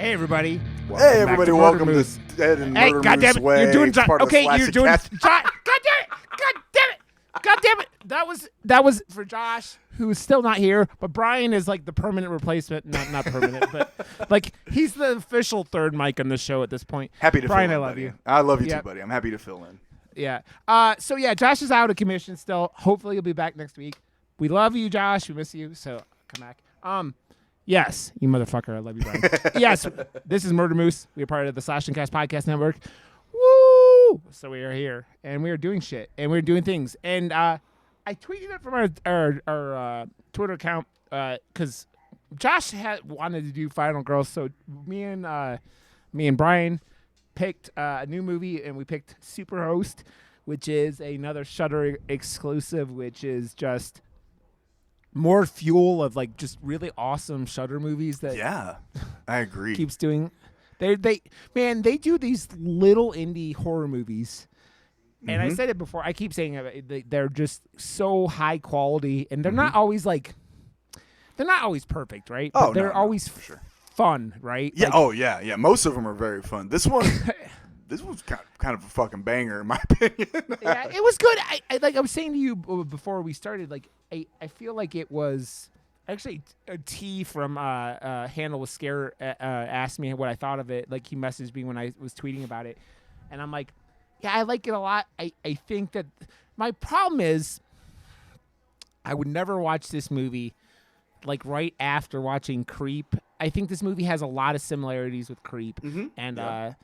Hey everybody! Hey everybody! Welcome to Dead and Murder goddamn Moose it! Way. You're doing okay. You're doing Cast. God damn it! God damn it! That was for Josh, who's still not here. But Bryan is like the permanent replacement. Not permanent, but like he's the official third mic on the show at this point. Happy to Bryan, fill in, I love buddy. you. I love you too, buddy. I'm happy to fill in. Yeah. So yeah, Josh is out of commission still. Hopefully he'll be back next week. We love you, Josh. We miss you. So come back. Yes, you motherfucker. I love you, Bryan. Yes, this is Murder Moose. We are part of the Slash and Cast Podcast Network. Woo! So we are here, and we are doing shit, and we're doing things. And I tweeted it from our Twitter account because Josh wanted to do Final Girls. So me and Bryan picked a new movie, and we picked Superhost, which is another Shudder exclusive, which is just more fuel of like just really awesome Shudder movies that I agree. keeps doing. They do these little indie horror movies, and I said it before. I keep saying it. They're just so high quality, and they're not always like they're not always perfect, right? Oh, but they're always for sure. fun, right? Yeah. Like, yeah. Most of them are very fun. This one. This was kind of a fucking banger, in my opinion. Yeah, it was good. I like I was saying to you before we started, like I feel like it was actually a T from Handle Was Scared asked me what I thought of it. Like he messaged me when I was tweeting about it, and I'm like, yeah, I like it a lot. I think that my problem is I would never watch this movie like right after watching Creep. I think this movie has a lot of similarities with Creep, and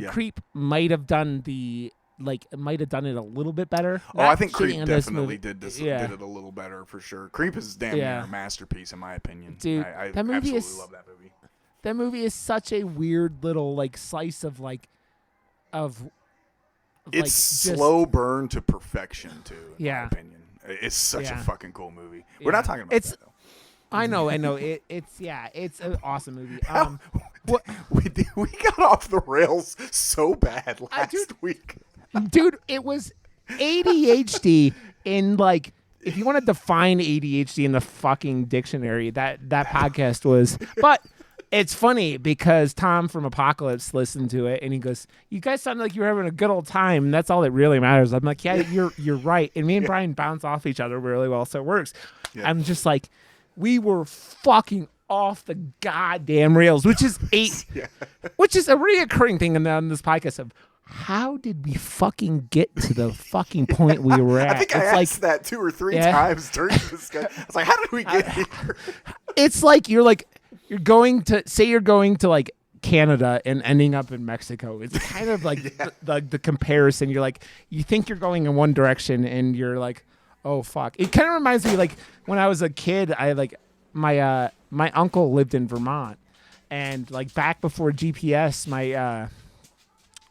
Creep might have done it a little bit better. I think Creep definitely did it a little better for sure. Creep is damn near a masterpiece in my opinion. Dude, I that movie absolutely love that movie. That movie is such a weird little like slice of it's slow burn to perfection too. In my opinion, it's such a fucking cool movie. We're not talking about that though. I know. It's an awesome movie. We got off the rails so bad last week. Dude, it was ADHD in like, if you want to define ADHD in the fucking dictionary, that podcast was. But it's funny because Tom from Apocalypse listened to it and he goes, "You guys sound like you were having a good old time. And that's all that really matters." I'm like, "Yeah, you're right." And me and Bryan bounce off each other really well, so it works. Yeah. I'm just like, we were fucking off the goddamn rails, which is which is a reoccurring thing on this podcast of how did we fucking get to the fucking point we were at? I think I asked that 2 or 3 times during this discussion. I was like, how did we get here? It's like you're going to like Canada and ending up in Mexico. It's kind of like the comparison. You're like, you think you're going in one direction and you're like, oh fuck. It kind of reminds me like when I was a kid, I like my uncle lived in Vermont, and like back before GPS, my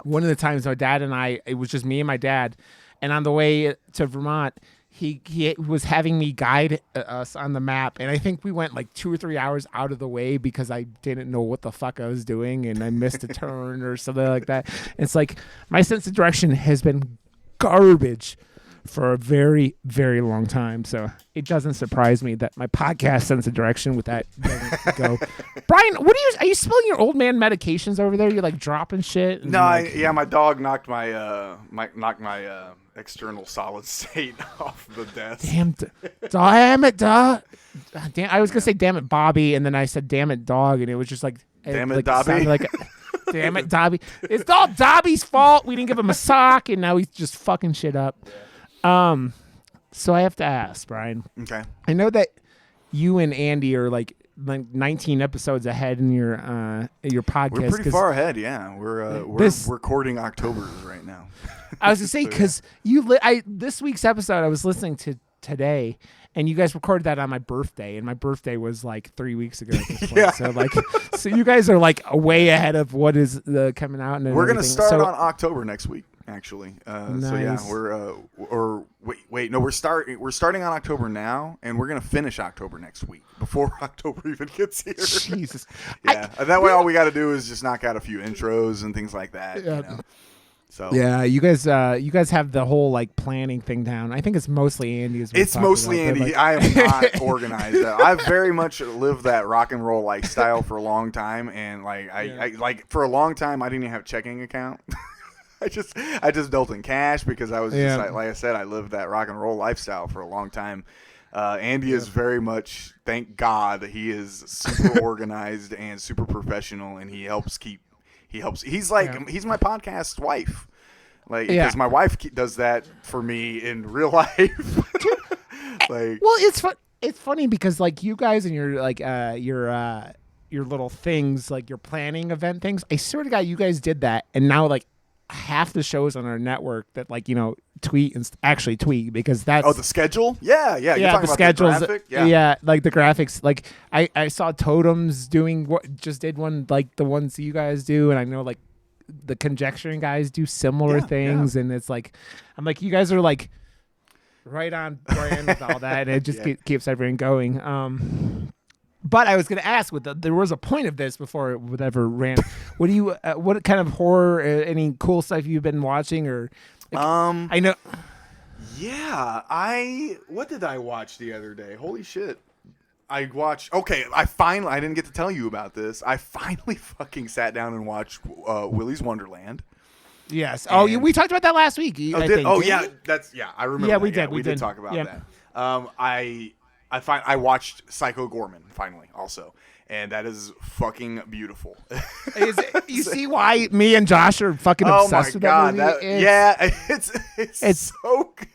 one of the times my dad and it was just me and my dad, and on the way to Vermont, he was having me guide us on the map, and I think we went like 2 or 3 hours out of the way because I didn't know what the fuck I was doing, and I missed a turn or something like that. It's like my sense of direction has been garbage for a very, very long time. So it doesn't surprise me that my podcast sense of direction with that doesn't go. Bryan, are you spilling your old man medications over there? You're like dropping shit? No, my dog knocked my external solid state off the desk. Damn it, dog. Damn, I was going to say damn it, Bobby, and then I said damn it, dog, and it was just like damn it, Dobby. Damn it, Dobby. It's all Dobby's fault. We didn't give him a sock, and now he's just fucking shit up. So I have to ask, Bryan. Okay. I know that you and Andy are like 19 episodes ahead in your podcast. We're pretty far ahead, yeah. We're recording October right now. I was gonna say because this week's episode I was listening to today, and you guys recorded that on my birthday, and my birthday was like 3 weeks ago at this point. So you guys are like way ahead of what is coming out. And we're gonna start on October next week. Actually, nice. So yeah, we're starting on October now, and we're gonna finish October next week before October even gets here. Jesus, yeah. That way, all we got to do is just knock out a few intros and things like that. Yeah. You know? So yeah, you guys have the whole like planning thing down. I think it's mostly Andy. It's mostly Andy. Like, I am not organized. I've very much lived that rock and roll lifestyle for a long time, and like I like for a long time I didn't even have a checking account. I just dealt in cash because I was just like I said, I lived that rock and roll lifestyle for a long time. Andy is very much, thank God, he is super organized and super professional, and he helps. He's like he's my podcast wife, like because my wife does that for me in real life. Like, well, it's funny because like you guys and your like your little things, like your planning event things. I swear to God, you guys did that, and now like half the shows on our network that like tweet and actually tweet because that's the schedule. Yeah. You're talking the about schedules. The graphic? Yeah, like the graphics. Like I saw Totems did one like the ones you guys do, and I know like the Conjecturing guys do similar things, and it's like I'm like you guys are like right on brand with all that, and it just keeps everything going. But I was going to ask, there was a point of this before it would ever ran. What do you? What kind of horror? Any cool stuff you've been watching, or? Like, I know. Yeah, what did I watch the other day? Holy shit! I watched. Okay, I didn't get to tell you about this. I finally fucking sat down and watched Willy's Wonderland. Yes. And we talked about that last week. I think. I remember. Yeah, that. we did. We did talk about that. I watched Psycho Gorman finally also, and that is fucking beautiful. You see why me and Josh are fucking obsessed with that movie? It's so good.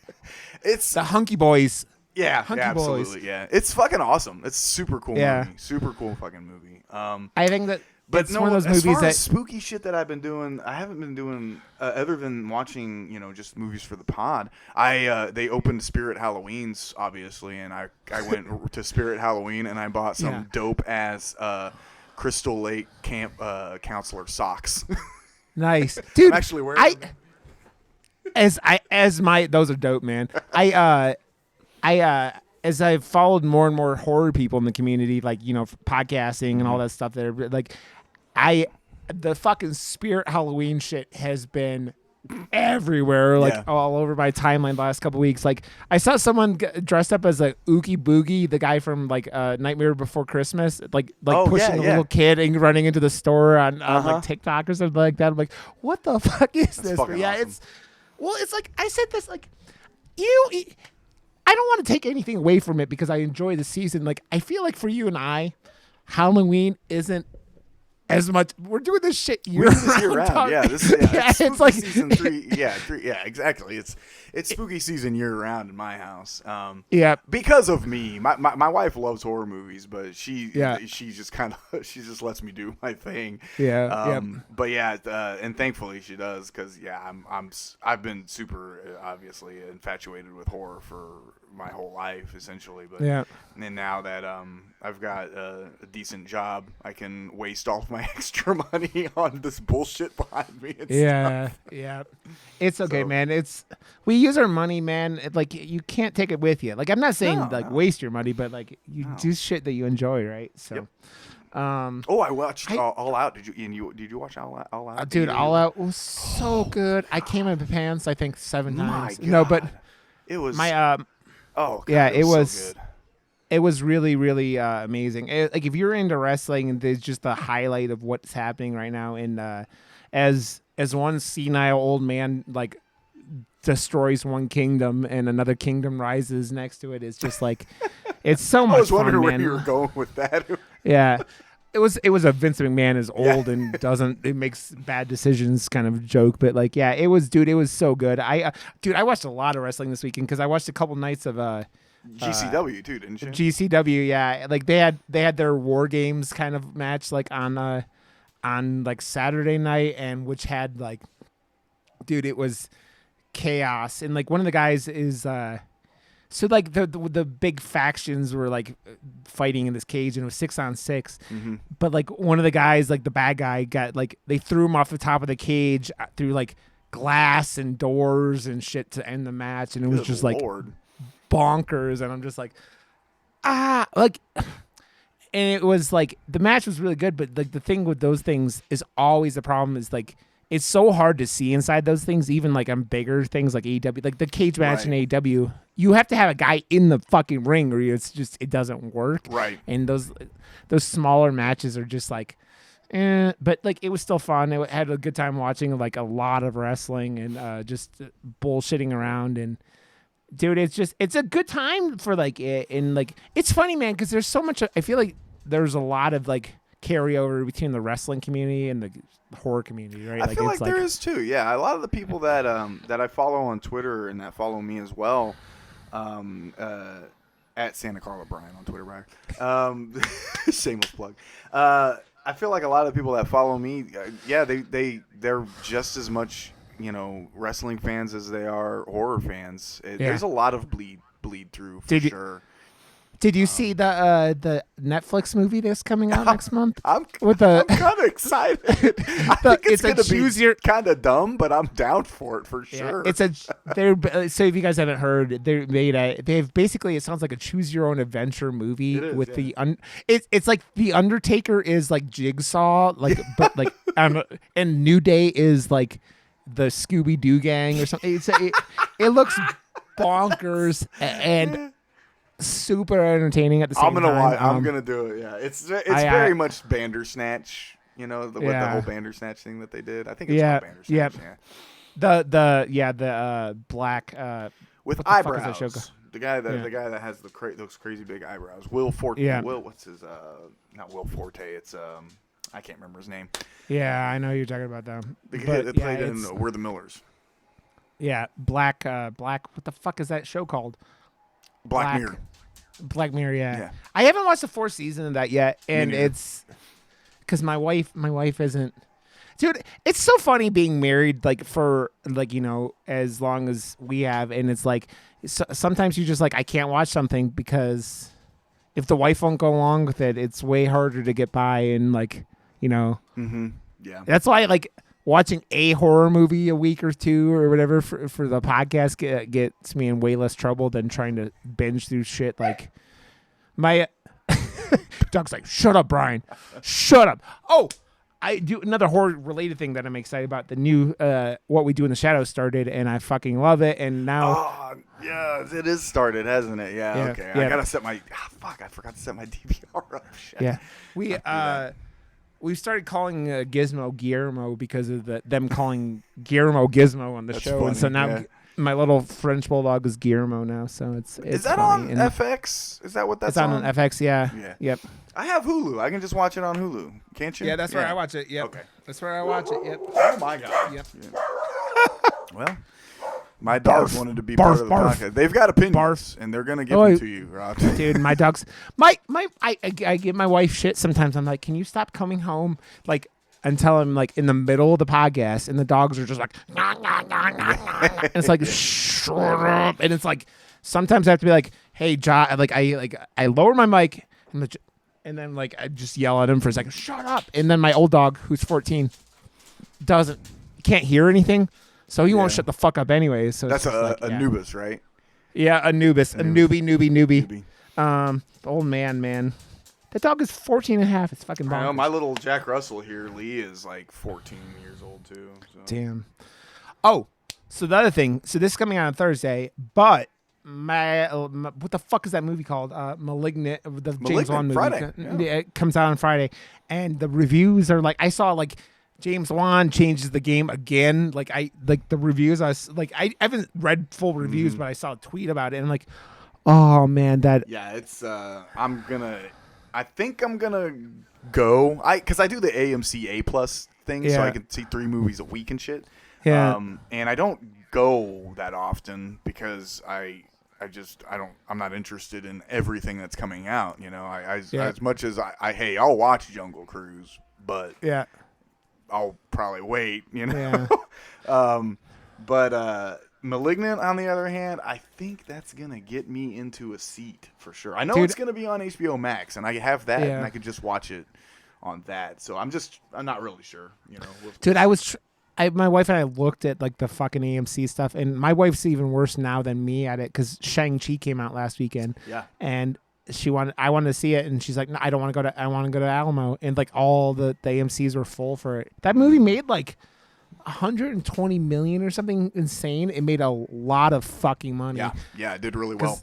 It's the Hunky Boys. Yeah, absolutely. Boys. Yeah, it's fucking awesome. It's super cool movie. Super cool fucking movie. I think that. But it's one of those movies as far that as spooky shit that I've been doing, I haven't been doing other than watching, just movies for the pod. They opened Spirit Halloween's obviously, and I went to Spirit Halloween and I bought some dope ass Crystal Lake camp counselor socks. Nice, dude. I'm actually wearing them. Those are dope, man. As I've followed more and more horror people in the community, like podcasting and all that stuff, there, like the fucking Spirit Halloween shit has been everywhere, like all over my timeline the last couple weeks. Like I saw someone dressed up as a Oogie Boogie, the guy from like Nightmare Before Christmas, like pushing a little kid and running into the store on like TikTok or something like that. I'm like, what the fuck is this? But awesome. It's like I said this, like I don't want to take anything away from it because I enjoy the season. Like I feel like for you and I, Halloween isn't as much. We're doing this shit year round. Yeah, it's like season 3. Yeah, exactly. It's spooky season year round in my house. Because of me. My wife loves horror movies, but she just lets me do my thing. But and thankfully she does because I've been super obviously infatuated with horror for my whole life essentially. But and now that I've got a decent job, I can waste all of my extra money on this bullshit behind me. And stuff. It's okay, man. We use our money, man. Like you can't take it with you. Like I'm not saying waste your money, but like you do shit that you enjoy, right? So. I watched All Out. Did you watch All Out? Dude, All Out was so good. I came in the pants, I think 7 times. God. No, but it was my it was so good. It was really, really amazing. Like if you're into wrestling, there's just the highlight of what's happening right now. And as one senile old man like destroys one kingdom and another kingdom rises next to it, it's just like it's so much fun. I was wondering where you were going with that. Yeah. It was a Vince McMahon is old and it makes bad decisions kind of joke, but like it was so good. I watched a lot of wrestling this weekend because I watched a couple nights of GCW too, didn't you? GCW, yeah. Like they had their War Games kind of match like on like Saturday night, and which had like, dude, it was chaos. And like one of the guys is so like the big factions were like fighting in this cage, and it was 6-on-6. Mm-hmm. But like one of the guys, like the bad guy, got like they threw him off the top of the cage through like glass and doors and shit to end the match, and it was just Lord. Like bonkers. And I'm just like, like, and it was like the match was really good, but like the thing with those things is always the problem is like it's so hard to see inside those things, even like on bigger things like AEW, like the cage match in AEW. You have to have a guy in the fucking ring, or it doesn't work. Right. And those smaller matches are just like, but like it was still fun. I had a good time watching like a lot of wrestling and just bullshitting around. And dude, it's a good time for like it. And like it's funny, man, because there's so much. I feel like there's a lot of like carryover between the wrestling community and the horror community, right? I feel like there is too. Yeah, a lot of the people that I follow on Twitter and that follow me as well, at Santa Carla Bryan on Twitter, Bryan. Shameless plug. I feel like a lot of the people that follow me, they're just as much wrestling fans as they are horror fans. There's a lot of bleed through for sure. Did you see the Netflix movie that's coming out next month? I'm kind of excited. I think it's going to be kind of dumb, but I'm down for it for sure. So if you guys haven't heard, they've basically, it sounds like a choose your own adventure movie with it's like the Undertaker is like Jigsaw, but like and New Day is like the Scooby-Doo gang or something. It looks bonkers and super entertaining at the same time. I'm gonna do it. Yeah, it's very much Bandersnatch. With the whole Bandersnatch thing that they did. I think it's called Bandersnatch. Yeah. The black with eyebrows. The guy that has those crazy big eyebrows. Will Forte. Yeah. What's his? Not Will Forte. It's I can't remember his name. Yeah, I know you're talking about them. The guy that played in We're the Millers. Yeah, Black. What the fuck is that show called? Black Mirror. Black Mirror, yeah. I haven't watched the 4th season of that yet, and it's because my wife isn't. Dude, it's so funny being married like for like as long as we have, and it's like sometimes you just like I can't watch something because if the wife won't go along with it, it's way harder to get by, and like Mm-hmm. Yeah. That's why like watching a horror movie a week or two or whatever for the podcast gets me in way less trouble than trying to binge through shit. Like my dog's like, shut up, Bryan. Shut up. Oh, I do another horror related thing that I'm excited about. The new What We Do in the Shadows started, and I fucking love it. And now, yeah, it is started, hasn't it? Yeah. Okay. I gotta set my. I forgot to set my DVR up. Shit. Yeah. We started calling Gizmo Guillermo because of them calling Guillermo Gizmo on the show, funny, and so now my little French bulldog is Guillermo now. So it's is that funny. on FX? Is that what that's on? It's on FX. Yeah. Yep. I have Hulu. I can just watch it on Hulu. Can't you? Yeah, that's where I watch it. Yep. Okay. That's where I watch it. Yep. Oh my god. Yep. Well. My dogs wanted to be part of the podcast. They've got opinions, and they're gonna give them to you, Rob. Dude, my dogs. I give my wife shit sometimes. I'm like, can you stop coming home? Like, until I'm like in the middle of the podcast, and the dogs are just like, nah, nah, nah, nah, nah. And it's like, shut up. And it's like, sometimes I have to be like, hey, I lower my mic, and then like I just yell at him for a second, shut up. And then my old dog, who's 14, can't hear anything. So he won't shut the fuck up anyway. So that's Anubis, right? Yeah, Anubis. A newbie. The old man. That dog is 14 and a half. It's fucking bonkers. I know, my little Jack Russell here, Lee, is like 14 years old too. So. Damn. Oh, so the other thing. So this is coming out on Thursday, but what the fuck is that movie called? Malignant, the James Wan movie. Friday. Yeah. It comes out on Friday, and the reviews are like, I saw like James Wan changes the game again. Like the reviews. I haven't read full reviews, but I saw a tweet about it, and I'm like, oh man, that. Yeah, it's. I think I'm gonna go. Because I do the AMC A+ thing, so I can see 3 movies a week and shit. Yeah. And I don't go that often because I'm not interested in everything that's coming out. As much as I'll watch Jungle Cruise, but I'll probably wait, Yeah. But Malignant, on the other hand, I think that's going to get me into a seat for sure. I know it's going to be on HBO Max, and I have that, and I could just watch it on that. So I'm not really sure, Dude, my wife and I looked at like the fucking AMC stuff, and my wife's even worse now than me at it because Shang-Chi came out last weekend. Yeah. And I wanted to see it, and she's like, no, I don't want to go to. I want to go to Alamo, and like all the AMC's were full for it. That movie made like 120 million or something insane. It made a lot of fucking money. Yeah, it did really well.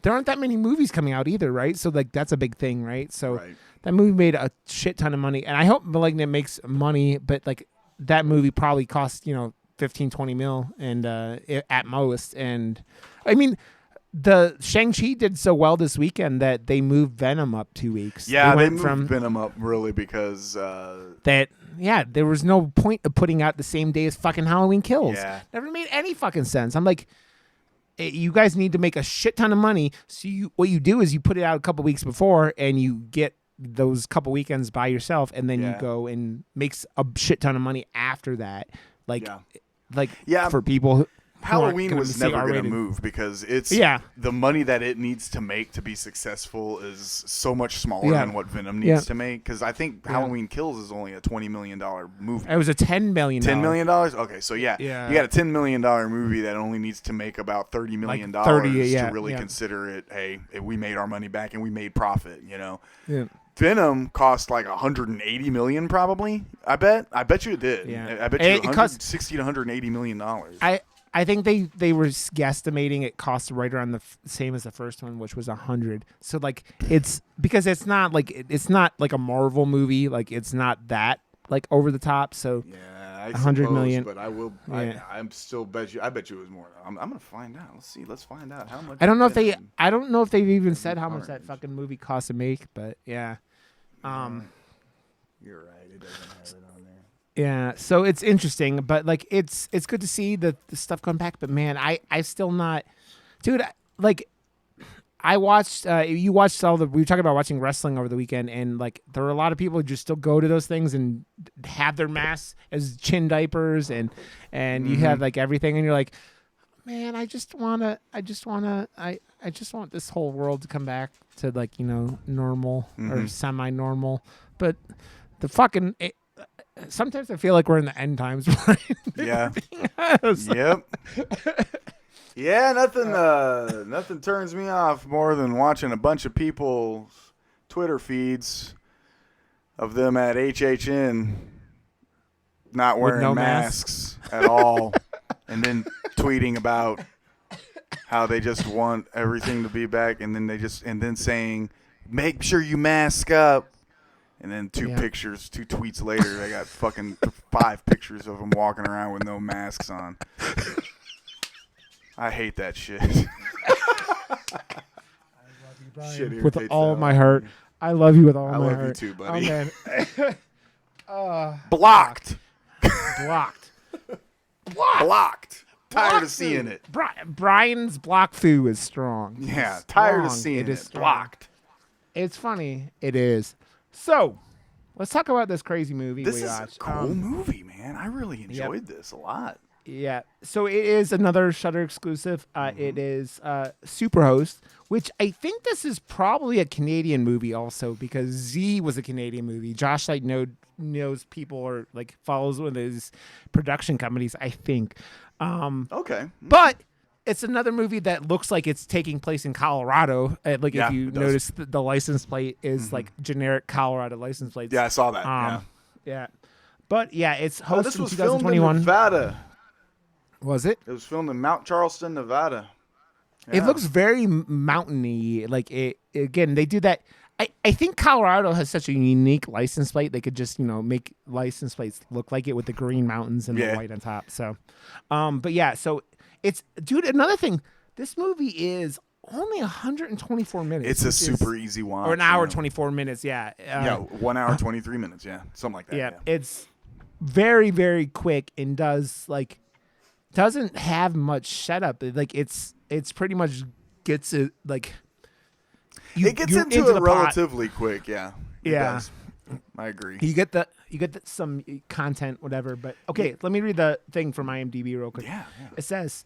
There aren't that many movies coming out either, right? So like that's a big thing, right? So that movie made a shit ton of money, and I hope *Malignant* makes money, but like that movie probably cost 15-20 mil and at most. And I mean, the Shang-Chi did so well this weekend that they moved Venom up 2 weeks. Yeah, they moved Venom up really because there was no point of putting out the same day as fucking Halloween Kills. Yeah. Never made any fucking sense. I'm like, you guys need to make a shit ton of money. So what you do is you put it out a couple weeks before and you get those couple weekends by yourself, and then you go and makes a shit ton of money after that. For people Halloween was never going to move because it's the money that it needs to make to be successful is so much smaller than what Venom needs to make. Because I think Halloween Kills is only a $20 million movie. It was a $10 million. $10 million? Okay, so you got a $10 million movie that only needs to make about $30 million to really consider it. Hey, we made our money back and we made profit. Yeah. Venom cost like $180 million, probably. I bet you it did. Yeah. I bet you it cost $60 to $180 million. I think they were guesstimating it cost right around the same as the first one, which was 100. So like it's because it's not like a Marvel movie, like it's not that like over the top. So I 100 suppose, million. But I will. Yeah. I'm still bet you. I bet you it was more. I'm gonna find out. Let's find out how much. I don't know if they've even said how much that fucking movie cost to make, but yeah. You're right. It doesn't have it on there. Yeah, so it's interesting, but like it's good to see the stuff come back. But man, I still not, dude. Like I watched, you watched we were talking about watching wrestling over the weekend, and like there were a lot of people who just still go to those things and have their masks as chin diapers, and you have like everything, and you're like, man, I just want this whole world to come back to like normal or semi-normal, but the fucking. Sometimes I feel like we're in the end times. Yeah. Yep. Yeah, nothing turns me off more than watching a bunch of people's Twitter feeds of them at HHN not wearing masks at all, and then tweeting about how they just want everything to be back, and then saying, "Make sure you mask up." And then two tweets later, they got fucking 5 pictures of them walking around with no masks on. I hate that shit. I love you, Bryan. With all my heart. I love you with all my heart. I love you too, buddy. Oh, man. Blocked. Blocked. Tired of seeing it. Bryan's block foo is strong. Yeah, tired of seeing it. Blocked. It's funny. It is. So, let's talk about this crazy movie we watched. This is a cool movie, man. I really enjoyed this a lot. Yeah. So, it is another Shudder exclusive. It is Superhost, which I think this is probably a Canadian movie also because Z was a Canadian movie. Josh knows people or like follows one of his production companies, I think. Okay. But it's another movie that looks like it's taking place in Colorado. If you notice, the license plate is like generic Colorado license plates. Yeah, I saw that. Yeah. But yeah, it's hosted this was in 2021. filmed in Nevada. Was it? It was filmed in Mount Charleston, Nevada. Yeah. It looks very mountainy. Like again, they do that. I think Colorado has such a unique license plate. They could just, make license plates look like it with the green mountains and the white on top. So, but yeah, so it's, dude, another thing, this movie is only 124 minutes. It's a super easy watch. Or an hour, 24 minutes, yeah. 1 hour, 23 minutes, something like that. Yeah, it's very, very quick and doesn't have much setup. Like, it's pretty much gets it, like... it gets into it relatively quick, yeah. Yeah. I agree. You get some content, whatever. But okay, let me read the thing from IMDb real quick. Yeah. It says,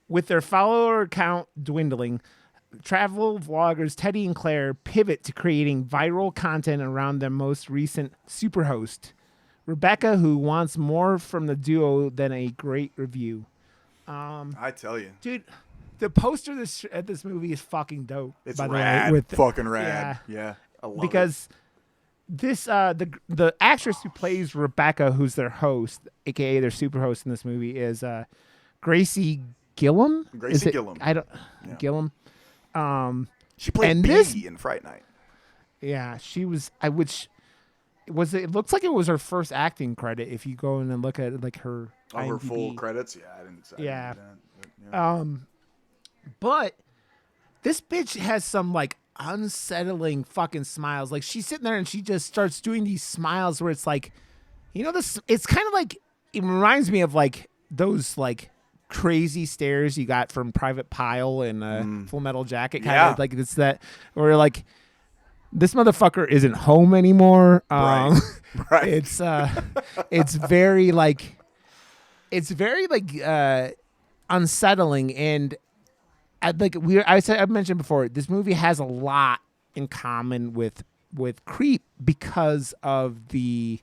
with their follower count dwindling, travel vloggers Teddy and Claire pivot to creating viral content around their most recent Superhost, Rebecca, who wants more from the duo than a great review. I tell you, dude. The poster at this movie is fucking dope. It's rad. Fucking rad. Yeah. I love because this the actress who plays Rebecca, who's their host, aka their super host in this movie, is Gracie Gillum. Gracie Gillum. I don't Gillum. She played Bee in Fright Night. Yeah, she was. It looks like it was her first acting credit. If you go in and look at like her her full credits. Yeah, I didn't do that, but this bitch has some like unsettling fucking smiles. Like she's sitting there and she just starts doing these smiles where it's like, this. It's kind of like it reminds me of like those like crazy stares you got from Private Pile and Full Metal Jacket. Kind of like it's that where like. This motherfucker isn't home anymore. Right. It's very like unsettling, and I mentioned before, this movie has a lot in common with Creep because of the.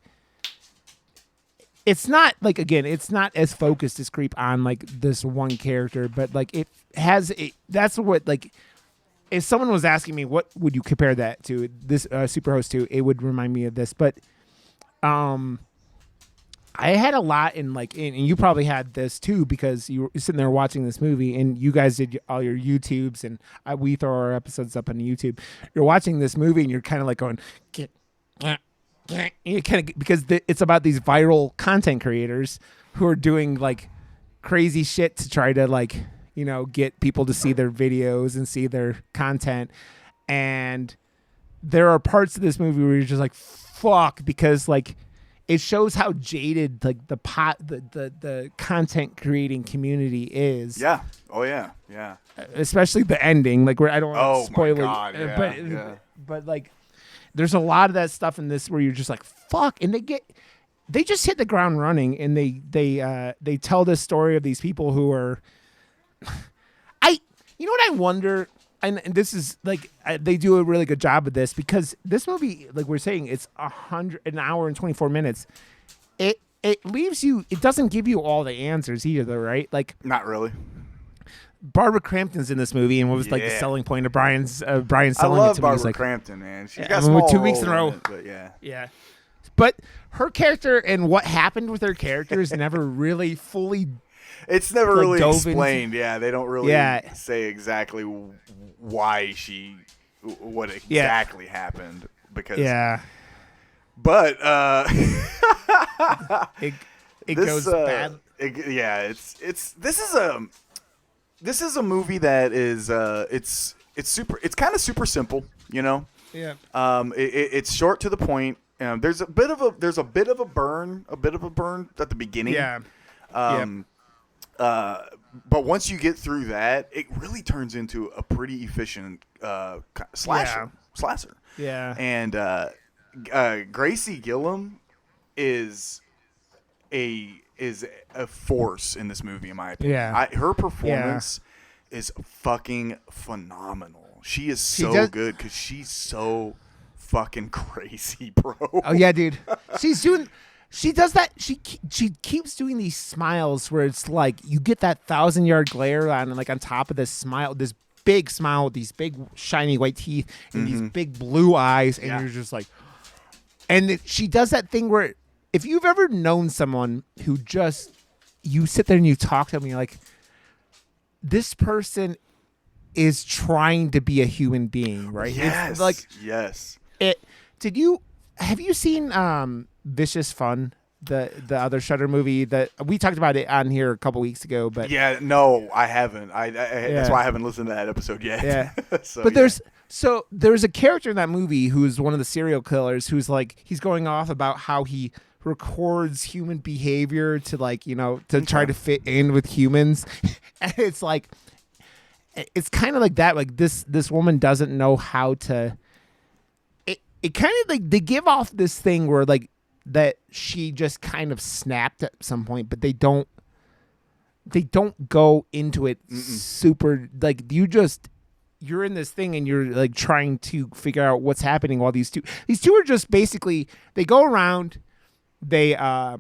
It's not like it's not as focused as Creep on like this one character, but like it has. That's what like. If someone was asking me what would you compare that to, this Superhost to, it would remind me of this. But I had a lot in like, and you probably had this too because you were sitting there watching this movie and you guys did all your YouTubes and we throw our episodes up on YouTube. You're watching this movie and you're kind of like going, because it's about these viral content creators who are doing like crazy shit to try to like, get people to see their videos and see their content. And there are parts of this movie where you're just like, fuck, because like it shows how jaded like the content creating community is. Yeah. Oh yeah. Yeah. Especially the ending, like where I don't want to spoil it. But like there's a lot of that stuff in this where you're just like, fuck, and they just hit the ground running, and they tell this story of these people who are what I wonder, and this is like they do a really good job of this because this movie, like we're saying, it's an hour and 24 minutes. It leaves you. It doesn't give you all the answers either, right? Like not really. Barbara Crampton's in this movie, and what was like the selling point of Bryan's selling it to me. I love Barbara like, Crampton, man. She's got small 2 weeks in a row. But yeah. But her character and what happened with her character is never really fully. It's never really explained. Yeah, they don't really say exactly why what exactly happened because. Yeah. But it goes bad. This is a movie that is it's kind of super simple, Yeah. It's short to the point. There's a bit of a burn at the beginning. Yeah. But once you get through that, it really turns into a pretty efficient slasher. Yeah. And Gracie Gillum is a force in this movie, in my opinion. Yeah. Her performance is fucking phenomenal. She is so good because she's so fucking crazy, bro. Oh yeah, dude. She does that. She keeps doing these smiles where it's like you get that 1,000-yard glare on top of this smile, this big smile with these big shiny white teeth and these big blue eyes, and you're just like, and she does that thing where if you've ever known someone who just you sit there and you talk to them and you're like, this person is trying to be a human being, right? Yes. It's like yes. Have you seen Vicious Fun, the other Shudder movie that we talked about it on here a couple weeks ago? But no, I haven't. That's why I haven't listened to that episode yet. Yeah, but there's a character in that movie who's one of the serial killers who's like he's going off about how he records human behavior to try to fit in with humans, and it's like it's kind of like that. Like this woman doesn't know how to. It kind of like they give off this thing where like that she just kind of snapped at some point, but they don't go into it super like you're in this thing and you're like trying to figure out what's happening while these two are just basically they go around, they go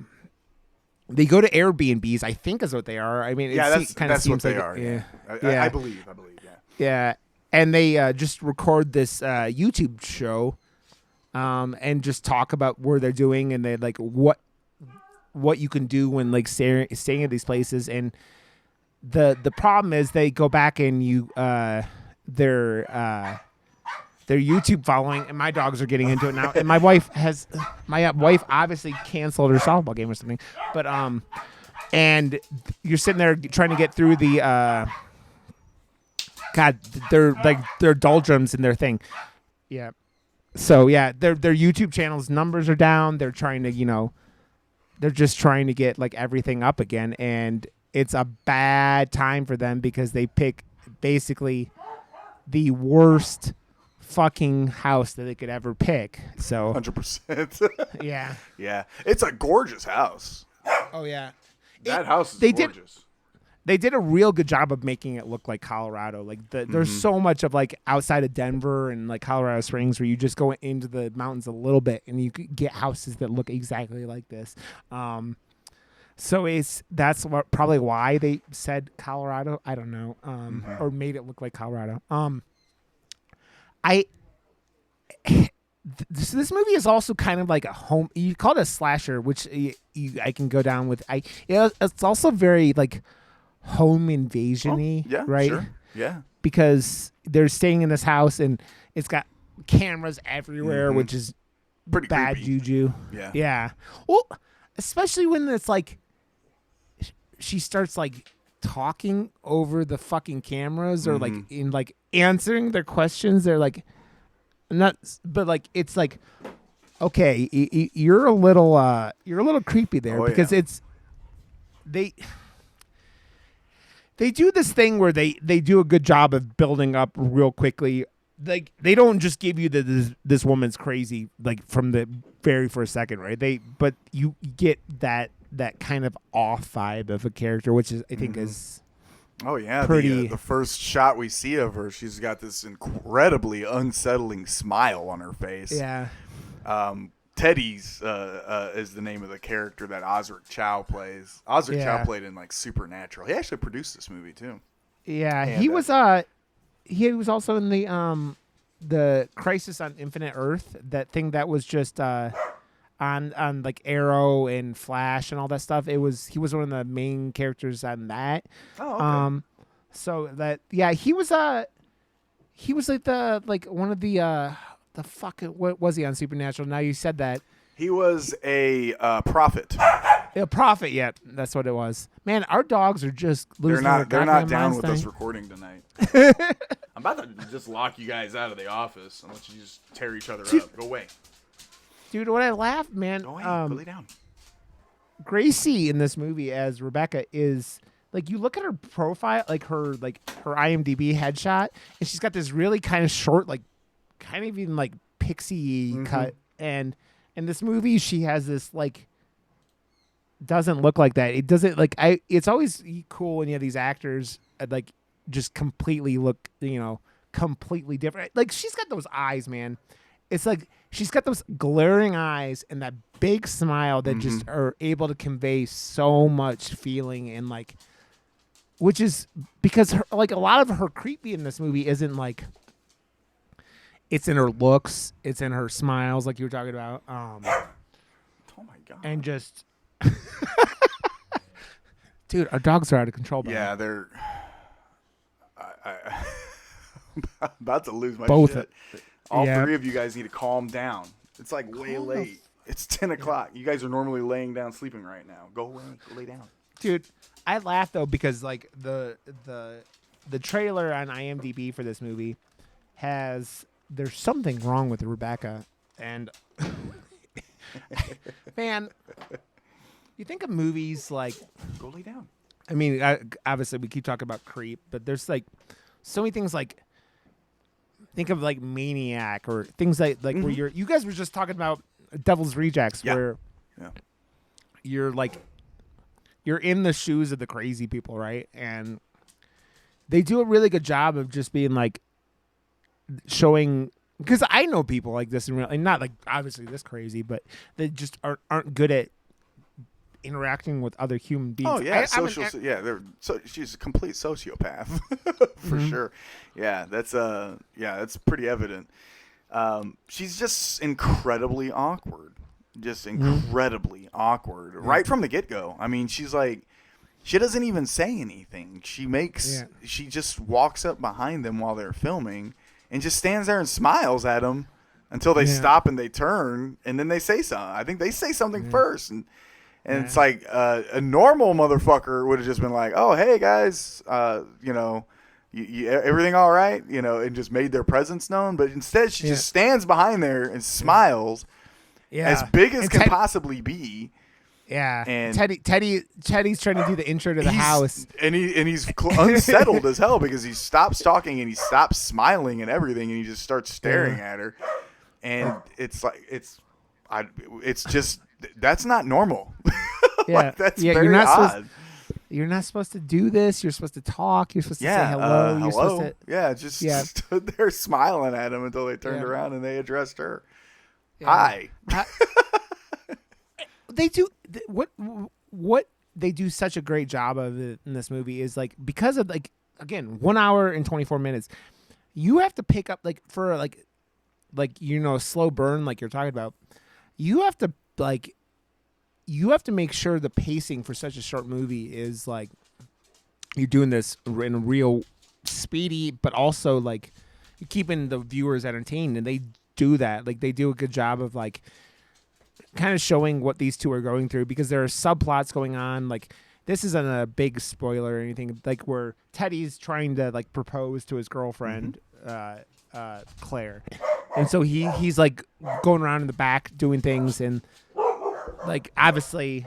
to Airbnbs, I think is what they are. I mean, that's what they are. Yeah. I believe. Yeah. And they just record this YouTube show. and just talk about where they're doing and they like what you can do when like staying at these places. And the problem is they go back and their YouTube following, and my dogs are getting into it now. And my wife obviously canceled her softball game or something. But and you're sitting there trying to get through the their doldrums and their thing. Yeah. So yeah, their YouTube channel's numbers are down. They're trying to, they're just trying to get like everything up again, and it's a bad time for them because they pick basically the worst fucking house that they could ever pick. So 100%. Yeah. Yeah. It's a gorgeous house. Oh yeah. That house is gorgeous. They did a real good job of making it look like Colorado. Like there's so much of like outside of Denver and like Colorado Springs where you just go into the mountains a little bit and you could get houses that look exactly like this. So that's probably why they said Colorado. I don't know, or made it look like Colorado. This movie is also kind of like a home. You call it a slasher, which I can go down with. It's also very like home invasion-y, right? Sure. Yeah. Because they're staying in this house and it's got cameras everywhere, which is pretty bad creepy. juju. Yeah. Yeah. Well, especially when it's like she starts like talking over the fucking cameras or like in like answering their questions. They're like not, but like it's like, okay, you're a little creepy there because it's they do this thing where they do a good job of building up real quickly. Like they don't just give you this woman's crazy like from the very first second, right? But you get that kind of off vibe of a character, which is I think is pretty. The first shot we see of her, she's got this incredibly unsettling smile on her face. Yeah. Teddy's is the name of the character that Osric Chow plays. Osric Chow played in like Supernatural. He actually produced this movie too. Yeah, and he was also in the Crisis on Infinite Earth, that thing that was just on like Arrow and Flash and all that stuff. He was one of the main characters on that. Oh, okay. So that he was like one of the fuck, what was he on Supernatural? Now you said that. He was a prophet. A prophet, yeah. That's what it was. Man, our dogs are just losing their They're not down with us recording tonight. I'm about to just lock you guys out of the office and let you just tear each other up. Go away. Dude, when I laughed, man. Go away. Go lay down. Gracie in this movie as Rebecca is... Like, you look at her profile, like her IMDb headshot, and she's got this really kind of short, like, kind of even like pixie cut, and in this movie she has this like doesn't look like that. It doesn't like it's always cool when you have these actors like just completely look completely different. Like she's got those eyes, man. It's like she's got those glaring eyes and that big smile that just are able to convey so much feeling, and like, which is because like a lot of her creepy in this movie isn't like. It's in her looks. It's in her smiles, like you were talking about. Oh my god! And just, dude, our dogs are out of control. Yeah, they're. I'm about to lose my shit. All three of you guys need to calm down. It's like way late. It's 10 o'clock. You guys are normally laying down sleeping right now. Go away. Go lay down. Dude, I laugh though because like the trailer on IMDb for this movie has. There's something wrong with Rebecca, and man, you think of movies like Go Lay Down. I mean, obviously we keep talking about Creep, but there's like so many things like think of like Maniac or things like where you guys were just talking about Devil's Rejects, where you're like you're in the shoes of the crazy people, right? And they do a really good job of just being like. Showing because I know people like this in real, and not like obviously this crazy, but they just aren't good at interacting with other human beings. Oh yeah, she's a complete sociopath for sure. Yeah, that's pretty evident. She's just incredibly awkward. Just incredibly awkward. Right from the get-go. I mean, she's like, she doesn't even say anything. She just walks up behind them while they're filming and just stands there and smiles at them until they stop and they turn, and then they say something. I think they say something first. And it's like a normal motherfucker would have just been like, oh, hey, guys, everything all right? And just made their presence known. But instead, she just stands behind there and smiles as big as can possibly be. Yeah, and Teddy's trying to do the intro to the house, and he's unsettled as hell because he stops talking and he stops smiling and everything, and he just starts staring at her, and it's like it's just that's not normal. Like, that's very odd. You're not supposed to do this. You're supposed to talk. You're supposed to say hello. You're supposed to just stood there smiling at him until they turned around and they addressed her. Hi. They do what they do such a great job of it in this movie is like, because of like, again, 1 hour and 24 minutes, you have to pick up like for like slow burn like you're talking about. You have to make sure the pacing for such a short movie is like you're doing this in a real speedy, but also like you're keeping the viewers entertained, and they do that. Like they do a good job of like kind of showing what these two are going through, because there are subplots going on. Like, this isn't a big spoiler or anything, like where Teddy's trying to like propose to his girlfriend, Claire. And so he's like going around in the back doing things, and like obviously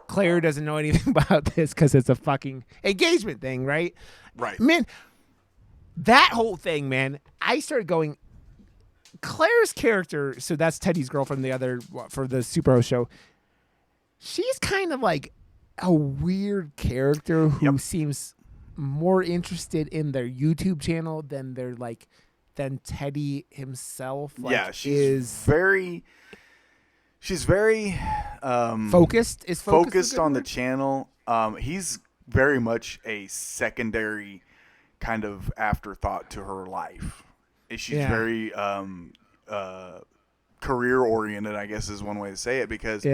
Claire doesn't know anything about this because it's a fucking engagement thing, right? Right. Man, that whole thing, man, I started going, Claire's character, so that's Teddy's girlfriend, for the Superhost show. She's kind of like a weird character who seems more interested in their YouTube channel than Teddy himself. Like, yeah, she's very focused. Is focused on the channel. He's very much a secondary kind of afterthought to her life. She's very career oriented, I guess is one way to say it, because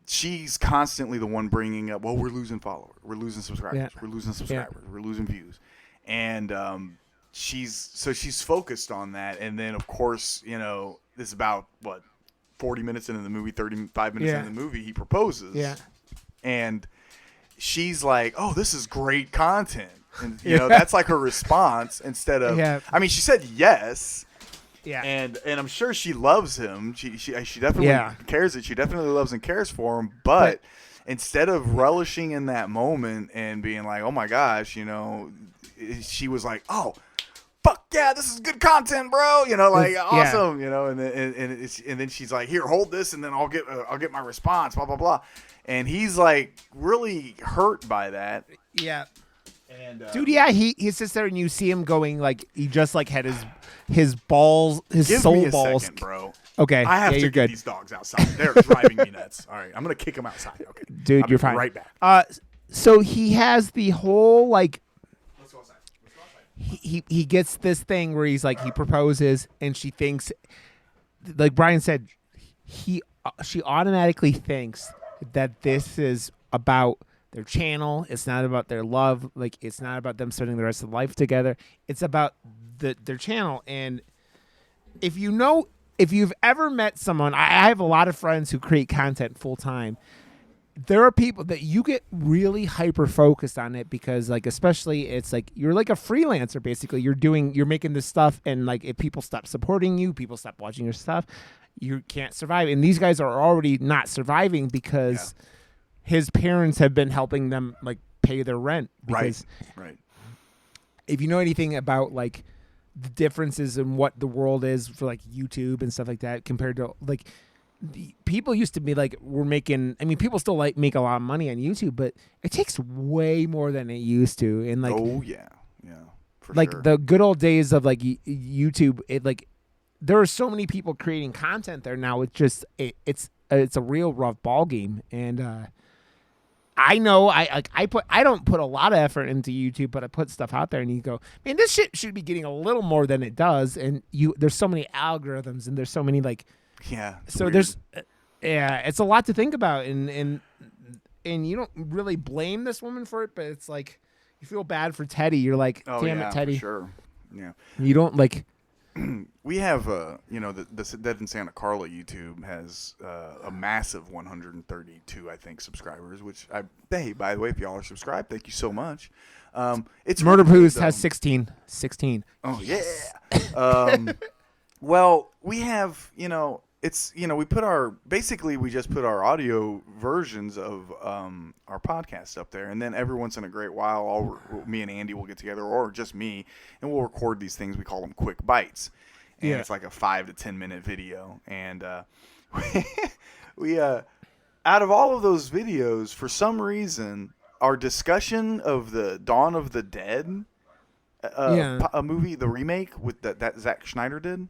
she's constantly the one bringing up, well, we're losing followers, we're losing subscribers, we're losing views, and she's focused on that. And then of course, this is about 40 minutes into the movie, 35 minutes into the movie, he proposes, and she's like, oh, this is great content. And that's like her response, instead of I mean, she said yes. Yeah. And I'm sure she loves him. She definitely cares it. She definitely loves and cares for him, but instead of relishing in that moment and being like, "Oh my gosh," she was like, "Oh, fuck yeah, this is good content, bro." Awesome, and then she's like, "Here, hold this, and then I'll get my response." Blah blah blah, and he's like really hurt by that. Yeah. And, dude, he sits there and you see him going like he just like had his balls, his soul balls. Second, bro. Okay, I have to get these dogs outside. They're driving me nuts. All right, I'm gonna kick them outside. Okay, dude, you're fine. Right back. So he has the whole like. Let's go outside. He gets this thing where he's like, he proposes and she thinks, like Bryan said, she automatically thinks that this is about their channel. It's not about their love. Like, it's not about them spending the rest of life together. It's about their channel. And if you've ever met someone, I have a lot of friends who create content full time. There are people that you get really hyper focused on it because, like, especially it's like you're like a freelancer basically. You're making this stuff, and like if people stop supporting you, people stop watching your stuff, you can't survive. And these guys are already not surviving because his parents have been helping them like pay their rent. Because right. If you know anything about like the differences in what the world is for like YouTube and stuff like that compared to like people used to be like people still like make a lot of money on YouTube, but it takes way more than it used to. And like for like sure. The good old days of like YouTube, it like there are so many people creating content there now. It's just it's a real rough ball game. And I know I don't put a lot of effort into YouTube, but I put stuff out there, and you go, man, this shit should be getting a little more than it does, and there's so many algorithms, and there's so many like, so weird. It's a lot to think about, and you don't really blame this woman for it, but it's like you feel bad for Teddy. You're like, damn it, Teddy. For sure. Yeah. You don't like. We have, the Dead in Santa Carla YouTube has a massive 132, I think, subscribers. Which hey, by the way, if y'all are subscribed, thank you so much. It's Murder Poos has 16. Oh yeah. Well, we have, we just put our audio versions of our podcast up there, and then every once in a great while, me and Andy will get together, or just me, and we'll record these things. We call them quick bites, and it's like a 5 to 10 minute video. And we out of all of those videos, for some reason, our discussion of the Dawn of the Dead, a movie, the remake with that Zack Snyder did.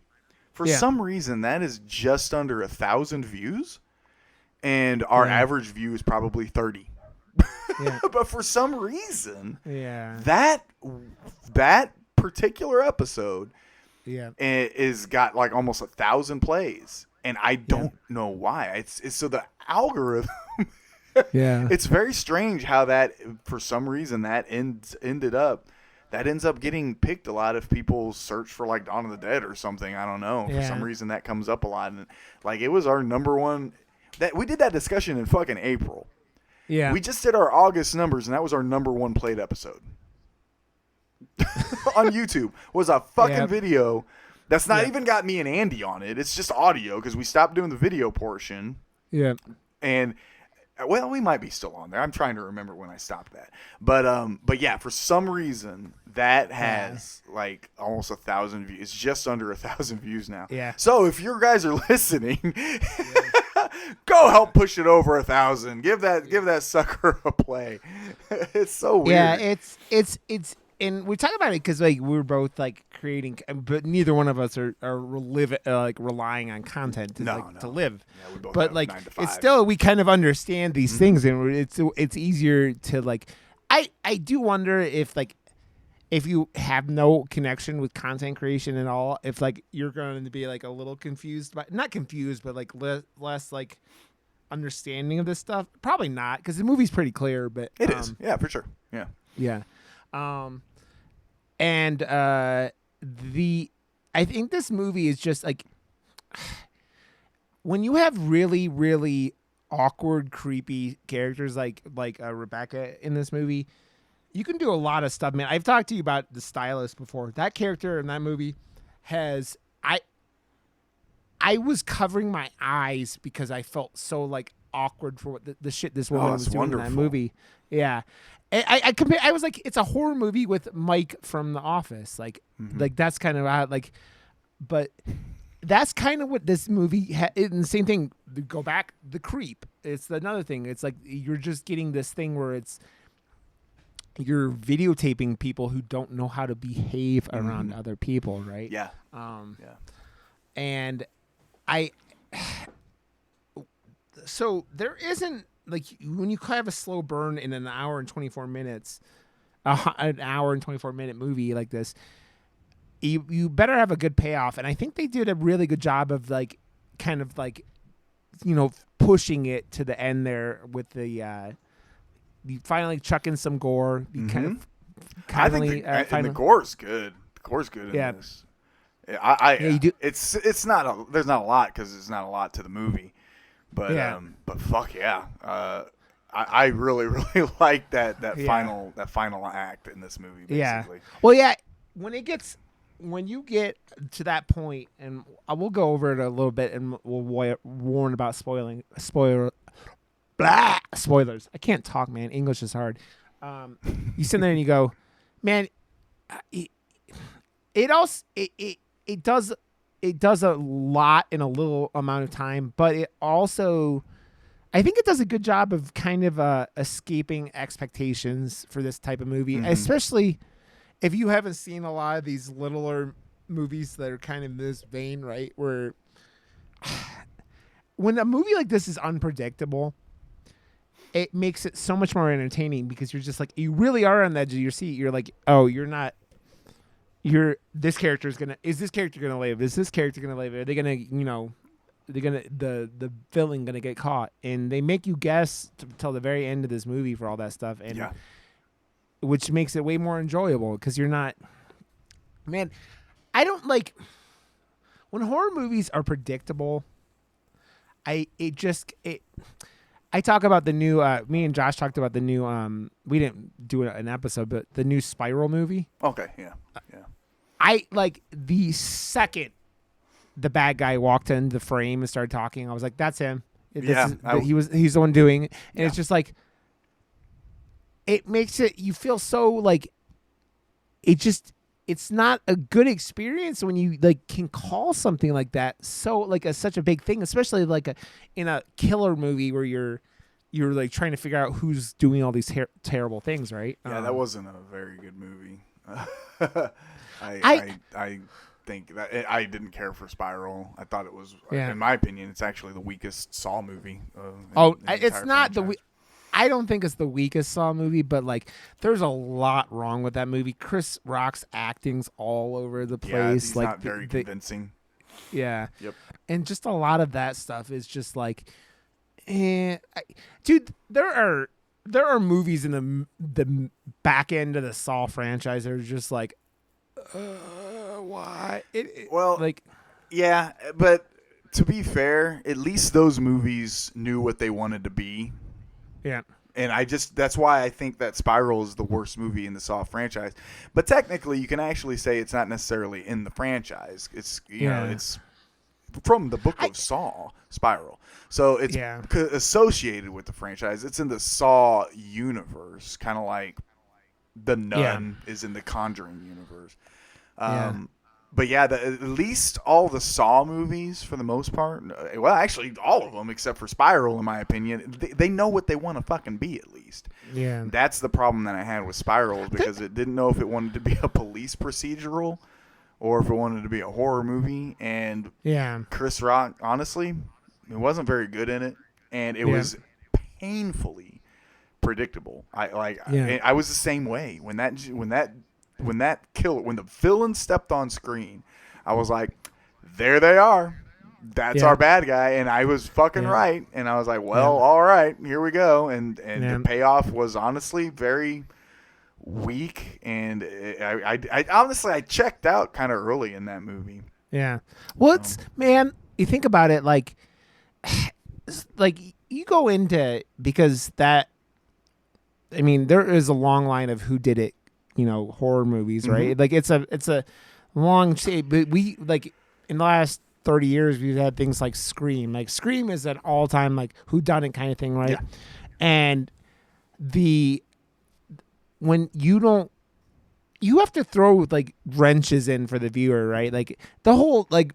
For some reason, that is just under 1,000 views, and our average view is probably 30. But for some reason, that particular episode is got like almost 1,000 plays, and I don't know why. It's so the algorithm. It's very strange how that, for some reason, that ends up getting picked a lot if people search for like Dawn of the Dead or something. I don't know. For some reason that comes up a lot. And like, it was our number one. That we did that discussion in fucking April. Yeah. We just did our August numbers, and that was our number one played episode. On YouTube was a fucking video that's not even got me and Andy on it. It's just audio because we stopped doing the video portion. Yeah. And well, we might be still on there. I'm trying to remember when I stopped that. But yeah, for some reason that has like almost 1,000 views. It's just under 1,000 views now. Yeah. So if you guys are listening, go help push it over 1,000. Give that sucker a play. It's so weird. Yeah, it's. And we talk about it because like we're both like creating, but neither one of us are relying on content to live. Yeah, we both but like it's still, we kind of understand these things, and it's easier to like. I do wonder if you have no connection with content creation at all, if like you're going to be like a little confused, not confused, but like less like understanding of this stuff. Probably not, because the movie's pretty clear. But it is, yeah, for sure, yeah. And I think this movie is just like, when you have really, really awkward, creepy characters like Rebecca in this movie, you can do a lot of stuff, man. I've talked to you about the stylist before. That character in that movie has, I was covering my eyes because I felt so like awkward for what the shit this woman was doing in that movie. Yeah. I was like, it's a horror movie with Mike from The Office, like that's kind of how, like, but that's kind of what this movie and the same thing. Go back, The Creep. It's another thing. It's like you're just getting this thing where you're videotaping people who don't know how to behave around other people, right? Yeah. And so there isn't. Like when you have a slow burn in an hour and 24 minutes, an hour and 24 minute movie like this, you better have a good payoff. And I think they did a really good job of like, kind of like, pushing it to the end there with the, finally chucking some gore. Kind of, I think the gore's good. The gore's good in this. You do. It's not there's not a lot because there's not a lot to the movie. But fuck yeah, I really really like that final act in this movie. Basically. Yeah. Well, yeah. When you get to that point, and I will go over it a little bit, and we'll warn about spoilers. I can't talk, man. English is hard. You sit there and you go, man. It does a lot in a little amount of time, but it also, I think it does a good job of kind of escaping expectations for this type of movie, especially if you haven't seen a lot of these littler movies that are kind of in this vein, right? Where when a movie like this is unpredictable, it makes it so much more entertaining because you're just like, you really are on the edge of your seat. You're like, oh, this character is this character gonna live? Is this character gonna live? Are they gonna, the villain gonna get caught? And they make you guess till the very end of this movie for all that stuff, and which makes it way more enjoyable because you're not, man. I don't like when horror movies are predictable. I talk about the new. Me and Josh talked about the new. We didn't do an episode, but the new Spiral movie. Okay, yeah. I like the second the bad guy walked into the frame and started talking. I was like, "That's him." He's the one doing it, and it's just like it makes it. You feel so like it's not a good experience when you like can call something like that so like such a big thing, especially like in a killer movie where you're like trying to figure out who's doing all these terrible things, right? Yeah, that wasn't a very good movie. I think that I didn't care for Spiral. I thought it was, in my opinion, it's actually the weakest Saw movie. It's not franchise. I don't think it's the weakest Saw movie, but like there's a lot wrong with that movie. Chris Rock's acting's all over the place. Yeah, he's not very convincing. Yeah. Yep. And just a lot of that stuff is just like, dude, there are movies in the back end of the Saw franchise that are just like, why? Yeah, but to be fair, at least those movies knew what they wanted to be. Yeah. And that's why I think that Spiral is the worst movie in the Saw franchise. But technically, you can actually say it's not necessarily in the franchise. It's, it's from the book of Saw, Spiral. So it's associated with the franchise. It's in the Saw universe, kind of like The Nun is in the Conjuring universe. But at least all the Saw movies, for the most part, well, actually all of them except for Spiral, in my opinion, they know what they want to fucking be at least. Yeah. That's the problem that I had with Spiral, because it didn't know if it wanted to be a police procedural or if it wanted to be a horror movie. And Chris Rock, honestly, it wasn't very good in it, and it was painfully predictable. I was the same way when the villain stepped on screen. I was like, there they are. That's our bad guy. And I was fucking right. And I was like, well, all right, here we go. And the payoff was honestly very weak. And I honestly, I checked out kind of early in that movie. Yeah. Well, man, you think about it, like you go into, because that, I mean, there is a long line of who did it, horror movies, right? Like it's a long shape, but we like in the last 30 years we've had things like Scream. Like Scream is an all-time like whodunit kind of thing, right? Yeah. And when you have to throw like wrenches in for the viewer, right? Like the whole like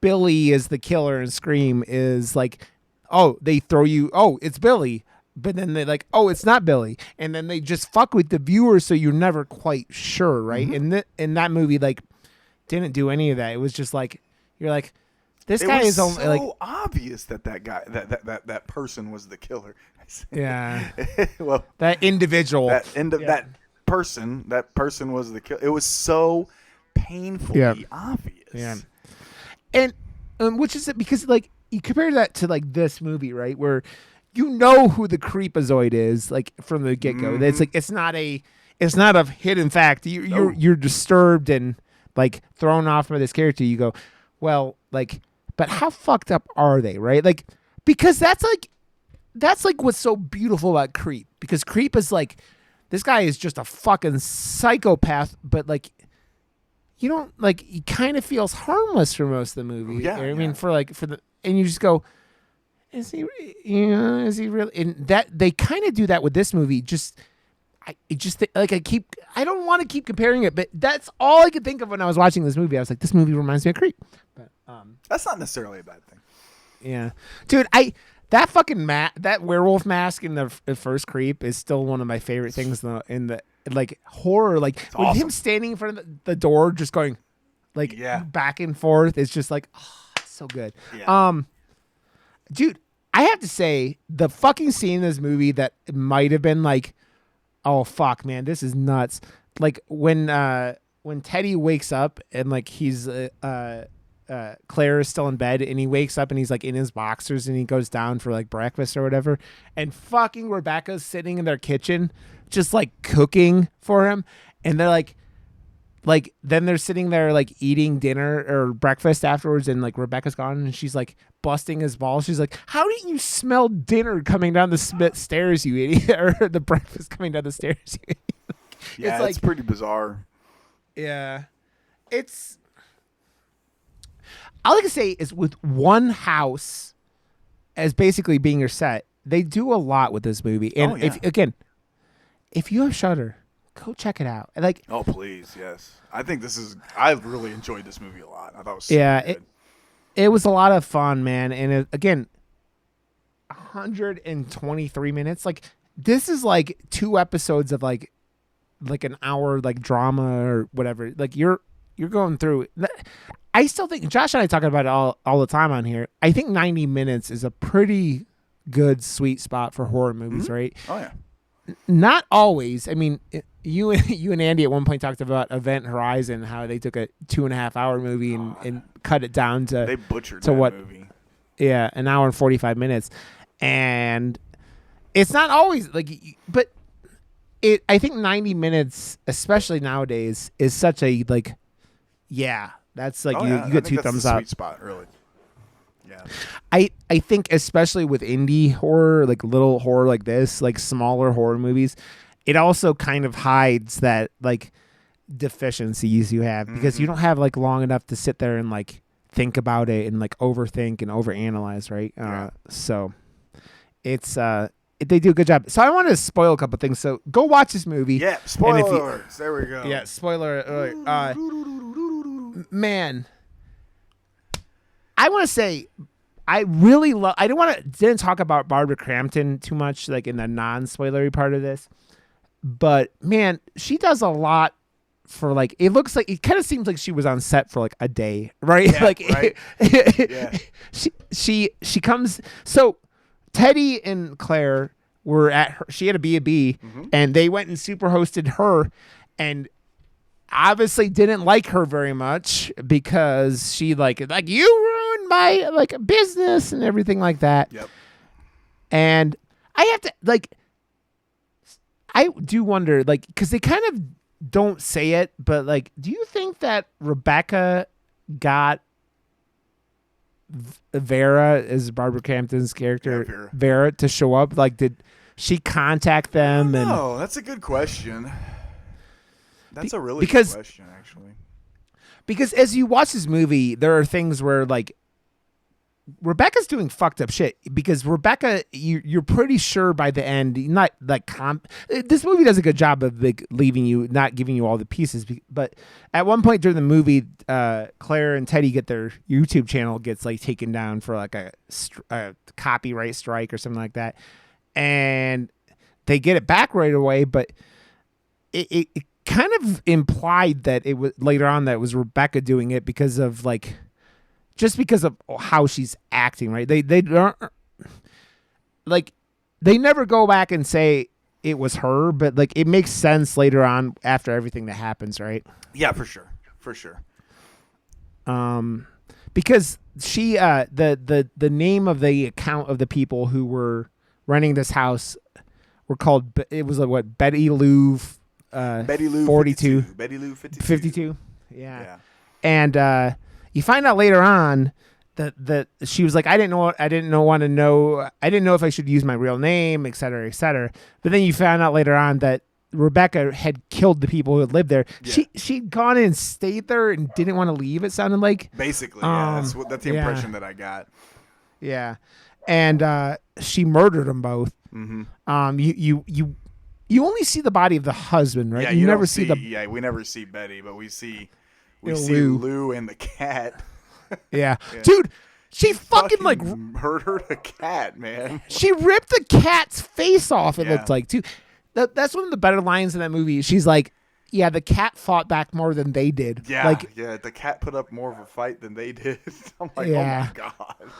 Billy is the killer in Scream is like, oh, they throw you, oh, it's Billy. But then they're like, oh, it's not Billy. And then they just fuck with the viewer so you're never quite sure, right? And in that movie, like, didn't do any of that. It was just like, you're like, this guy is only like... It was so obvious that guy, that person was the killer. Yeah. Well, that individual. That person was the killer. It was so painfully obvious. Yeah. And which is it, because like, you compare that to like this movie, right? Where... you know who the creepazoid is, like from the get-go. It's like it's not a hidden fact. You're disturbed and like thrown off by this character. You go, well, like, but how fucked up are they, right? Like, because that's like what's so beautiful about Creep. Because Creep is like, this guy is just a fucking psychopath, but like, you don't like, he kind of feels harmless for most of the movie. Yeah, I mean, and you just go, is he really? And that they kind of do that with this movie. I don't want to keep comparing it, but that's all I could think of when I was watching this movie. I was like, this movie reminds me of Creep. But that's not necessarily a bad thing. Yeah, dude, that fucking that werewolf mask in the first Creep is still one of my favorite things in the like horror. Like it's with him standing in front of the door, just going like back and forth. It's just like, oh, it's so good. Yeah. Dude, I have to say, the fucking scene in this movie that might have been like, oh fuck, man, this is nuts. Like when Teddy wakes up and like he's Claire is still in bed and he wakes up and he's like in his boxers and he goes down for like breakfast or whatever, and fucking Rebecca's sitting in their kitchen just like cooking for him, and they're like then they're sitting there like eating dinner or breakfast afterwards, and like Rebecca's gone and she's like busting his balls. She's like, how didn't you smell dinner coming down the stairs, you idiot? Or the breakfast coming down the stairs, you idiot? Yeah, it's pretty bizarre. Yeah. All I can say is with one house as basically being your set, they do a lot with this movie. And if you have Shudder, go check it out. Like, oh please, yes. I really enjoyed this movie a lot. I thought it was so good. It was a lot of fun, man. And again, 123 minutes. Like, this is like 2 episodes of like an hour like drama or whatever. Like you're going through. I still think Josh and I talk about it all the time on here. I think 90 minutes is a pretty good sweet spot for horror movies, right? Oh yeah. Not always. I mean, you and Andy at one point talked about Event Horizon, how they took a 2.5 hour movie and cut it down to they butchered that movie. Yeah, an hour and 45 minutes, and it's not always like, but I think 90 minutes, especially nowadays, is such a like, yeah, that's like you get 2 thumbs up. Sweet spot, really. Yeah. I think especially with indie horror, like little horror like this, like smaller horror movies, it also kind of hides that like deficiencies you have because you don't have like long enough to sit there and like think about it and like overthink and overanalyze, right? So it's they do a good job. So I want to spoil a couple things. So go watch this movie. Yeah, spoiler alerts. There we go. Yeah, spoiler alert. Man, I want to say I really love. I didn't talk about Barbara Crampton too much, like in the non-spoilery part of this. But man, she does a lot for like. It looks like it kind of seems like she was on set for like a day, right? Yeah, like, right. Yeah. She comes. So Teddy and Claire were at her. She had a B&B, and they went and super hosted her, and obviously didn't like her very much because she like you ruined my like business and everything like that. Yep. And I have to like, I do wonder like, because they kind of don't say it, but like, do you think that Rebecca got Vera, as Barbara Crampton's character, Vera to show up? Like, did she contact them? No, that's a good question. That's a really good question, actually. Because as you watch this movie, there are things where like Rebecca's doing fucked up shit. Because Rebecca, you're pretty sure by the end, not like this movie does a good job of like leaving you, not giving you all the pieces. But at one point during the movie, Claire and Teddy get their YouTube channel gets like taken down for like a copyright strike or something like that, and they get it back right away. But it kind of implied that it was later on that it was Rebecca doing it because of like, just because of how she's acting, right? They don't like, they never go back and say it was her, but like it makes sense later on after everything that happens, right? Yeah, for sure. Because she the name of the account of the people who were renting this house were called, it was like what, Betty Lou 42. Betty Lou 52. Yeah. And you find out later on that she was like, I didn't know if I should use my real name, et cetera, et cetera. But then you found out later on that Rebecca had killed the people who had lived there. Yeah. She'd gone in and stayed there and didn't want to leave, it sounded like. Basically, yeah. That's the impression that I got. Yeah. And she murdered them both. Mm-hmm. You only see the body of the husband, right? Yeah, you never see we never see Betty, but we see Lou. Lou and the cat. Yeah. Dude, she fucking like murdered a cat, man. She ripped the cat's face off, it looked like, too. That's one of the better lines in that movie. She's like, yeah, the cat fought back more than they did. Yeah, the cat put up more of a fight than they did. I'm like, oh my God.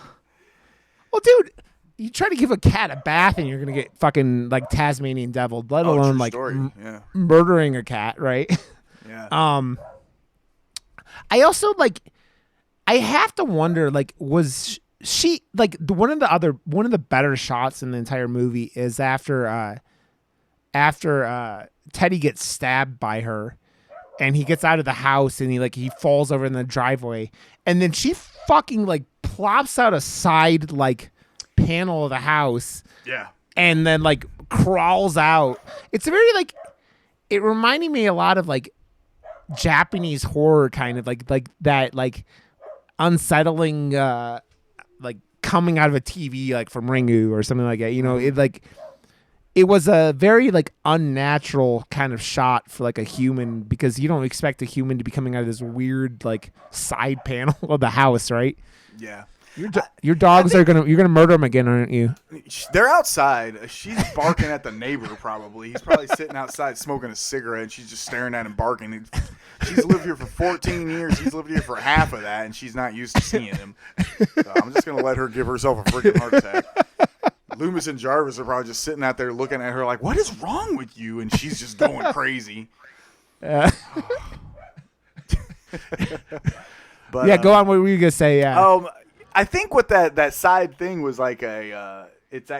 Well, dude, you try to give a cat a bath and you're gonna get fucking like Tasmanian devil, let alone like murdering a cat, right? Yeah. I also like. I have to wonder, like, was she like one of the better shots in the entire movie is after Teddy gets stabbed by her, and he gets out of the house and he falls over in the driveway, and then she fucking like plops out a side like panel of the house, and then like crawls out. It's a very like it reminded me a lot of like Japanese horror kind of like that like unsettling like coming out of a TV like from Ringu or something like that. You know, it was a very like unnatural kind of shot for like a human, because you don't expect a human to be coming out of this weird like side panel of the house, right? Yeah. Your dogs you're gonna murder them again, aren't you? They're outside. She's barking at the neighbor. Probably he's probably sitting outside smoking a cigarette, and she's just staring at him barking. She's lived here for 14 years. He's lived here for half of that, and she's not used to seeing him. So I'm just gonna let her give herself a freaking heart attack. Loomis and Jarvis are probably just sitting out there looking at her like, "What is wrong with you?" And she's just going crazy. But, yeah, go on. What were you gonna say? Yeah. I think what that side thing was like it's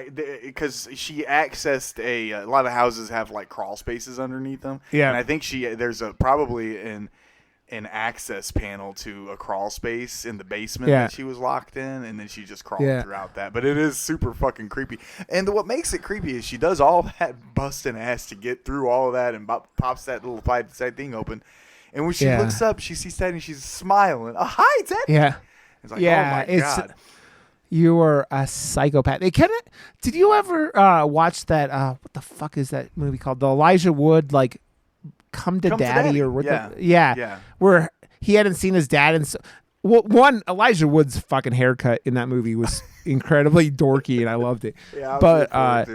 because she accessed a lot of houses have like crawl spaces underneath them. Yeah. And I think there's probably an access panel to a crawl space in the basement that she was locked in, and then she just crawled throughout that. But it is super fucking creepy. And what makes it creepy is she does all that busting ass to get through all of that and pops that little side thing open. And when she looks up, she sees Teddy, and she's smiling. Oh, hi, Teddy. Yeah. It's like, oh my God. You are a psychopath. Did you ever watch that? What the fuck is that movie called? The Elijah Wood, like, Come to Daddy, or what? Yeah. Where he hadn't seen his dad, and Elijah Wood's fucking haircut in that movie was incredibly dorky, and I loved it. Yeah, but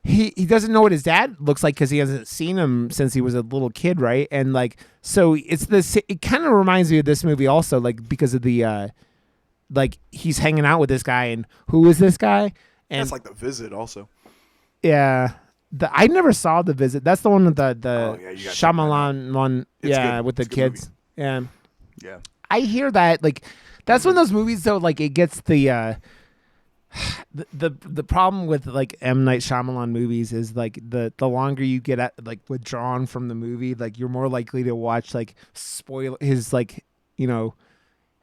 he doesn't know what his dad looks like because he hasn't seen him since he was a little kid, right? And like, so it's this. It kind of reminds me of this movie also, like because of the like he's hanging out with this guy, and who is this guy? And that's like The Visit, also. Yeah, I never saw The Visit. That's the one with the Shyamalan one. With the kids. Yeah. I hear that like that's one of those movies though. Like it gets the problem with like M. Night Shyamalan movies is like the longer you get like withdrawn from the movie, like you're more likely to watch like spoil his like, you know,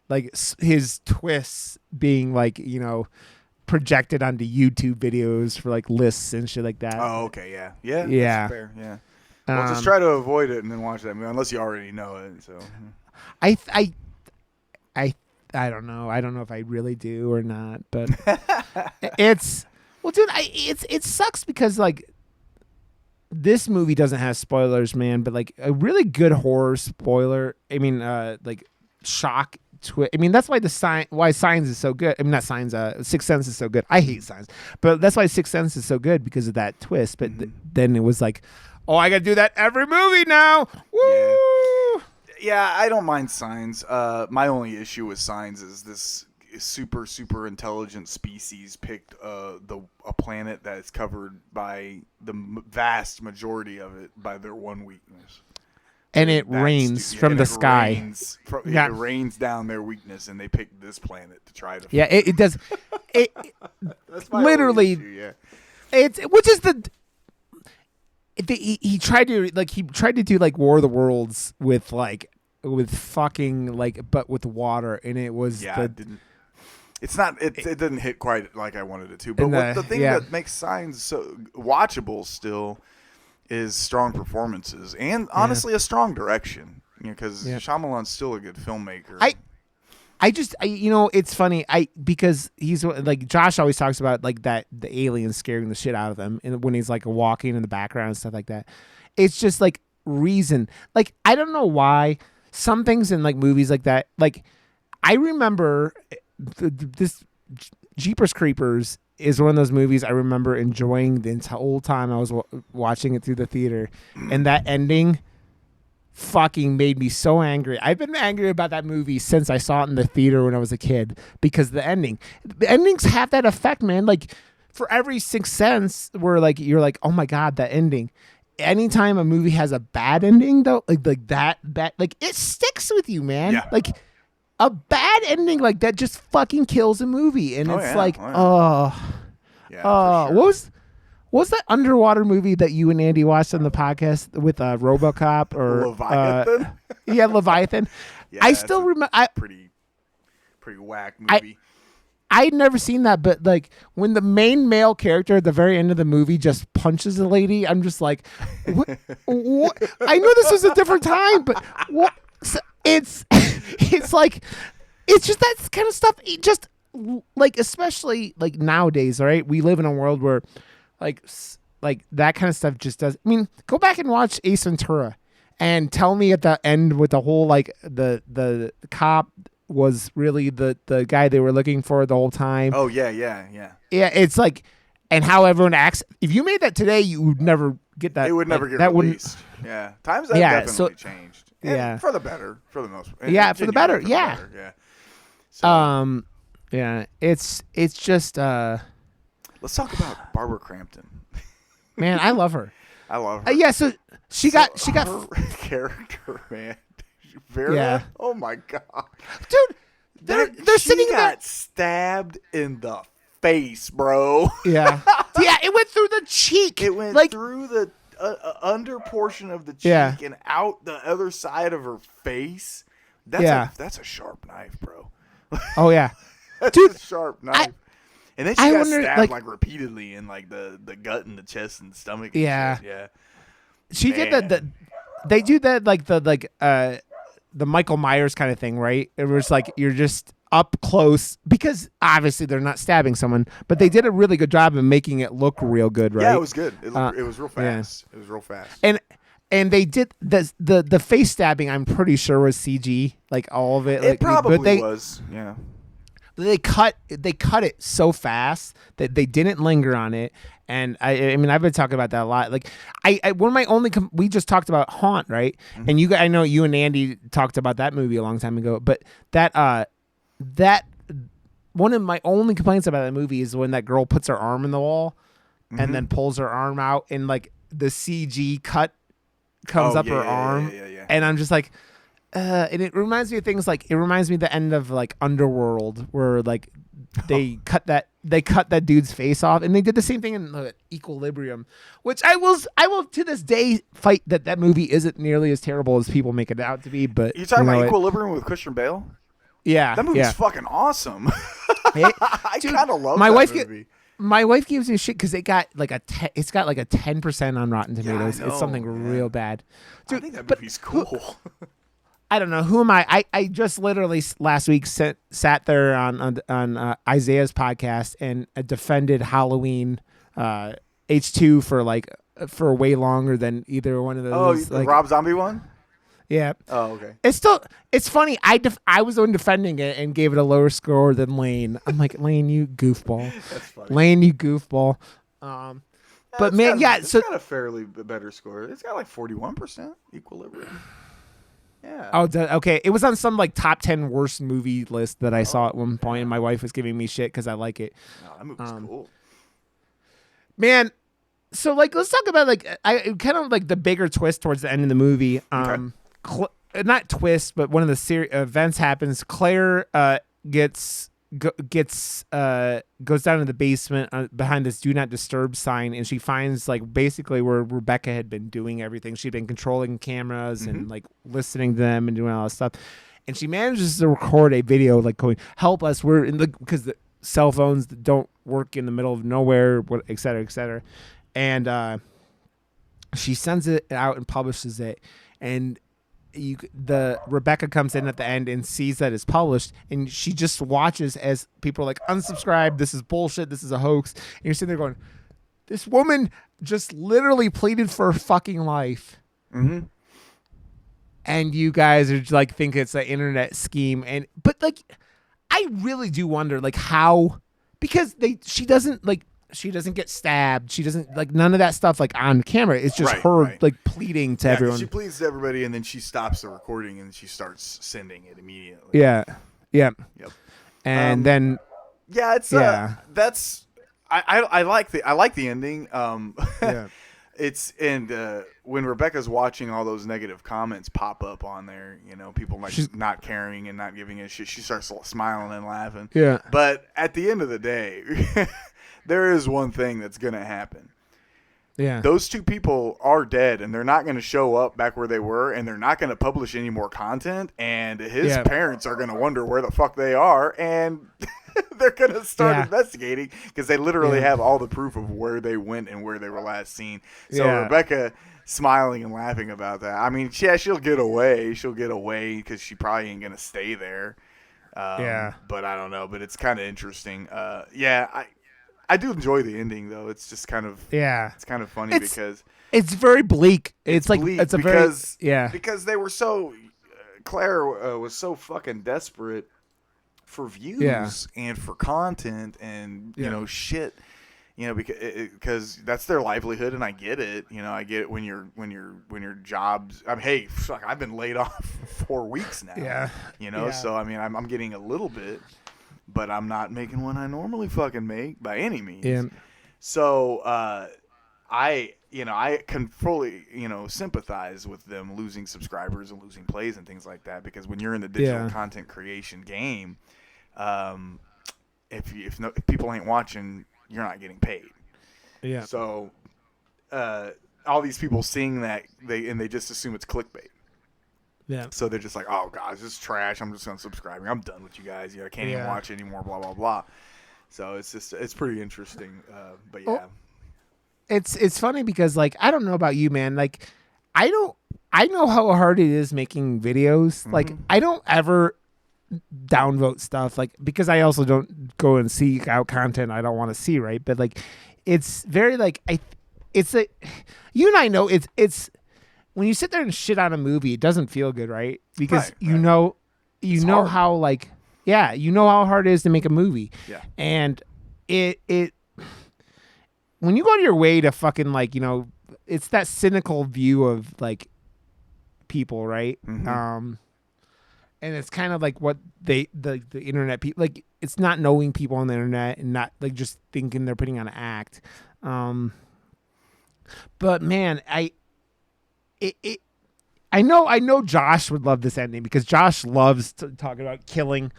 like his twists being like, you know, projected onto YouTube videos for like lists and shit like that. Oh, okay, yeah. That's fair. Yeah. Well, just try to avoid it and then watch that movie unless you already know it. So I don't know. I don't know if I really do or not, but it's dude. It sucks because like this movie doesn't have spoilers, man. But like a really good horror spoiler. I mean, like shock twist. I mean, that's why why Signs is so good. I mean, not Signs. Sixth Sense is so good. I hate Signs, but that's why Sixth Sense is so good because of that twist. But then it was like, oh, I gotta do that every movie now. Woo! Yeah, I don't mind Signs. My only issue with Signs is this super, super intelligent species picked a planet that is covered by the vast majority of it by their one weakness. And it rains from the sky. It rains down their weakness, and they picked this planet to try to. Yeah, it does. That's my literally. Issue, yeah. It's which is he tried to do like War of the Worlds with fucking like, but with water, and it was it didn't hit quite like I wanted it to. But the thing that makes Signs so watchable still is strong performances and honestly a strong direction. Because Shyamalan's still a good filmmaker. It's funny. Because he's like Josh always talks about like that the aliens scaring the shit out of him, and when he's like walking in the background and stuff like that. It's just like reason. Like I don't know why some things in like movies like that. Like I remember this Jeepers Creepers is one of those movies I remember enjoying the whole time I was watching it through the theater, and that ending fucking made me so angry. I've been angry about that movie since I saw it in the theater when I was a kid because the endings have that effect, man. Like for every Sixth Sense where like you're like, oh my God, that ending. Anytime a movie has a bad ending though, like that bad, like it sticks with you, man. Yeah. Like a bad ending like that just fucking kills a movie. And what was that underwater movie that you and Andy watched on the podcast with RoboCop or Leviathan? Leviathan. Yeah, I still remember. Pretty whack movie. I'd never seen that, but like when the main male character at the very end of the movie just punches a lady, I'm just like, what? I know this was a different time, but what? It's like it's just that kind of stuff. It just like especially like nowadays, right? We live in a world where like that kind of stuff just does. I mean, go back and watch Ace Ventura, and tell me at the end with the whole like the cop was really the guy they were looking for the whole time. Oh yeah. Yeah, it's like, and how everyone acts. If you made that today, you would never get that. It would never get that released. Yeah, times have definitely changed. And for the better, for the most part. Yeah, for the better. Yeah. So, yeah. It's just. Let's talk about Barbara Crampton. Man, I love her. I love her. Yeah, so she got her character, man. Vera? Yeah. Oh my god, dude, they're sitting there. She got stabbed in the face, bro. Yeah, yeah, it went through the cheek. It went through the under portion of the cheek and out the other side of her face. That's a sharp knife, bro. Oh yeah, that's a sharp knife. And then she got stabbed like repeatedly in like the gut and the chest and the stomach. And shit. Yeah. She did that. They do that like the Michael Myers kind of thing, right? It was like you're just up close because obviously they're not stabbing someone, but they did a really good job of making it look real good, right? Yeah, it was good. It was real fast. Yeah. It was real fast. And they did the face stabbing. I'm pretty sure was CG, like all of it. It probably was. Yeah. They cut it so fast that they didn't linger on it, and I mean I've been talking about that a lot. Like I one of my only we just talked about Haunt, right? Mm-hmm. And I know you and Andy talked about that movie a long time ago, but that one of my only complaints about that movie is when that girl puts her arm in the wall and then pulls her arm out, and like the CG cut comes up her arm, and I'm just like. And it reminds me of things like of the end of like Underworld where like they cut that dude's face off, and they did the same thing in Equilibrium, which I will to this day fight that movie isn't nearly as terrible as people make it out to be. But you're talking about Equilibrium with Christian Bale? Yeah, that movie's fucking awesome. I kind of love that movie. My wife gives me shit because it got like it's got like a 10% on Rotten Tomatoes. It's something real bad. Dude, I think that movie's cool. I don't know. Who am I? I just literally last week sat there on Isaiah's podcast and defended Halloween H2 for way longer than either one of those. Oh, the Rob Zombie one? Yeah. Oh, okay. It's funny. I was the one defending it and gave it a lower score than Lane. I'm like, Lane, you goofball. That's funny. Lane, you goofball. But man, it's got a fairly better score. It's got like 41% Equilibrium. Yeah. Oh, okay. It was on some like top 10 worst movie list that I saw at one point, and my wife was giving me shit because I like it. No, that movie's cool. Man, so like let's talk about like I kind of like the bigger twist towards the end of the movie. Not twist, but one of the events happens. Claire goes down to the basement behind this do not disturb sign, and she finds like basically where Rebecca had been doing everything. She'd been controlling cameras and like listening to them and doing all that stuff, and she manages to record a video like going, help us, we're in because the cell phones don't work in the middle of nowhere, et cetera, and she sends it out and publishes it, and Rebecca comes in at the end and sees that it's published, and she just watches as people are like, unsubscribe, this is bullshit, this is a hoax, and you're sitting there going, this woman just literally pleaded for her fucking life, and you guys are like think it's an internet scheme, but like I really do wonder like how, because she doesn't like she doesn't get stabbed. She doesn't like none of that stuff like on camera. It's just her like pleading to everyone. She pleads to everybody, and then she stops the recording and she starts sending it immediately. Yeah. Yep. And then that's I like the ending. It's when Rebecca's watching all those negative comments pop up on there, people like not caring and not giving a shit. She starts smiling and laughing. Yeah. But at the end of the day, there is one thing that's gonna happen. Yeah. Those two people are dead, and they're not going to show up back where they were, and they're not going to publish any more content, and his parents are going to wonder where the fuck they are, and they're going to start investigating because they literally have all the proof of where they went and where they were last seen. So Rebecca smiling and laughing about that. I mean, she'll get away. She'll get away because she probably ain't going to stay there. But I don't know. But it's kind of interesting. I do enjoy the ending though. It's just kind of it's kind of funny because it's very bleak. It's like bleak it's a because, very because they were so Claire was so fucking desperate for views and for content and shit. Because that's their livelihood, and I get it. I get it when your jobs. Hey, fuck, I've been laid off for 4 weeks now. So I mean, I'm getting a little bit. But I'm not making what I normally fucking make by any means. Yeah. So I can fully, sympathize with them losing subscribers and losing plays and things like that because when you're in the digital content creation game, if people ain't watching, you're not getting paid. Yeah. So all these people seeing that they just assume it's clickbait. Yeah. So they're just like, oh, God, this is trash. I'm just unsubscribing. I'm done with you guys. I can't even watch anymore, blah, blah, blah. So it's pretty interesting. But yeah. Well, it's funny because, like, I don't know about you, man. Like, I know how hard it is making videos. Mm-hmm. Like, I don't ever downvote stuff, like, because I also don't go and seek out content I don't want to see, right? But, like, it's very, like, you and I know it's when you sit there and shit on a movie, it doesn't feel good, right? Because you know how you know how hard it is to make a movie. Yeah. And it when you go to your way to fucking it's that cynical view of like people, right? Mm-hmm. And it's kind of like what the internet people like. It's not knowing people on the internet and not like just thinking they're putting on an act. But man, I know Josh would love this ending because Josh loves talking about killing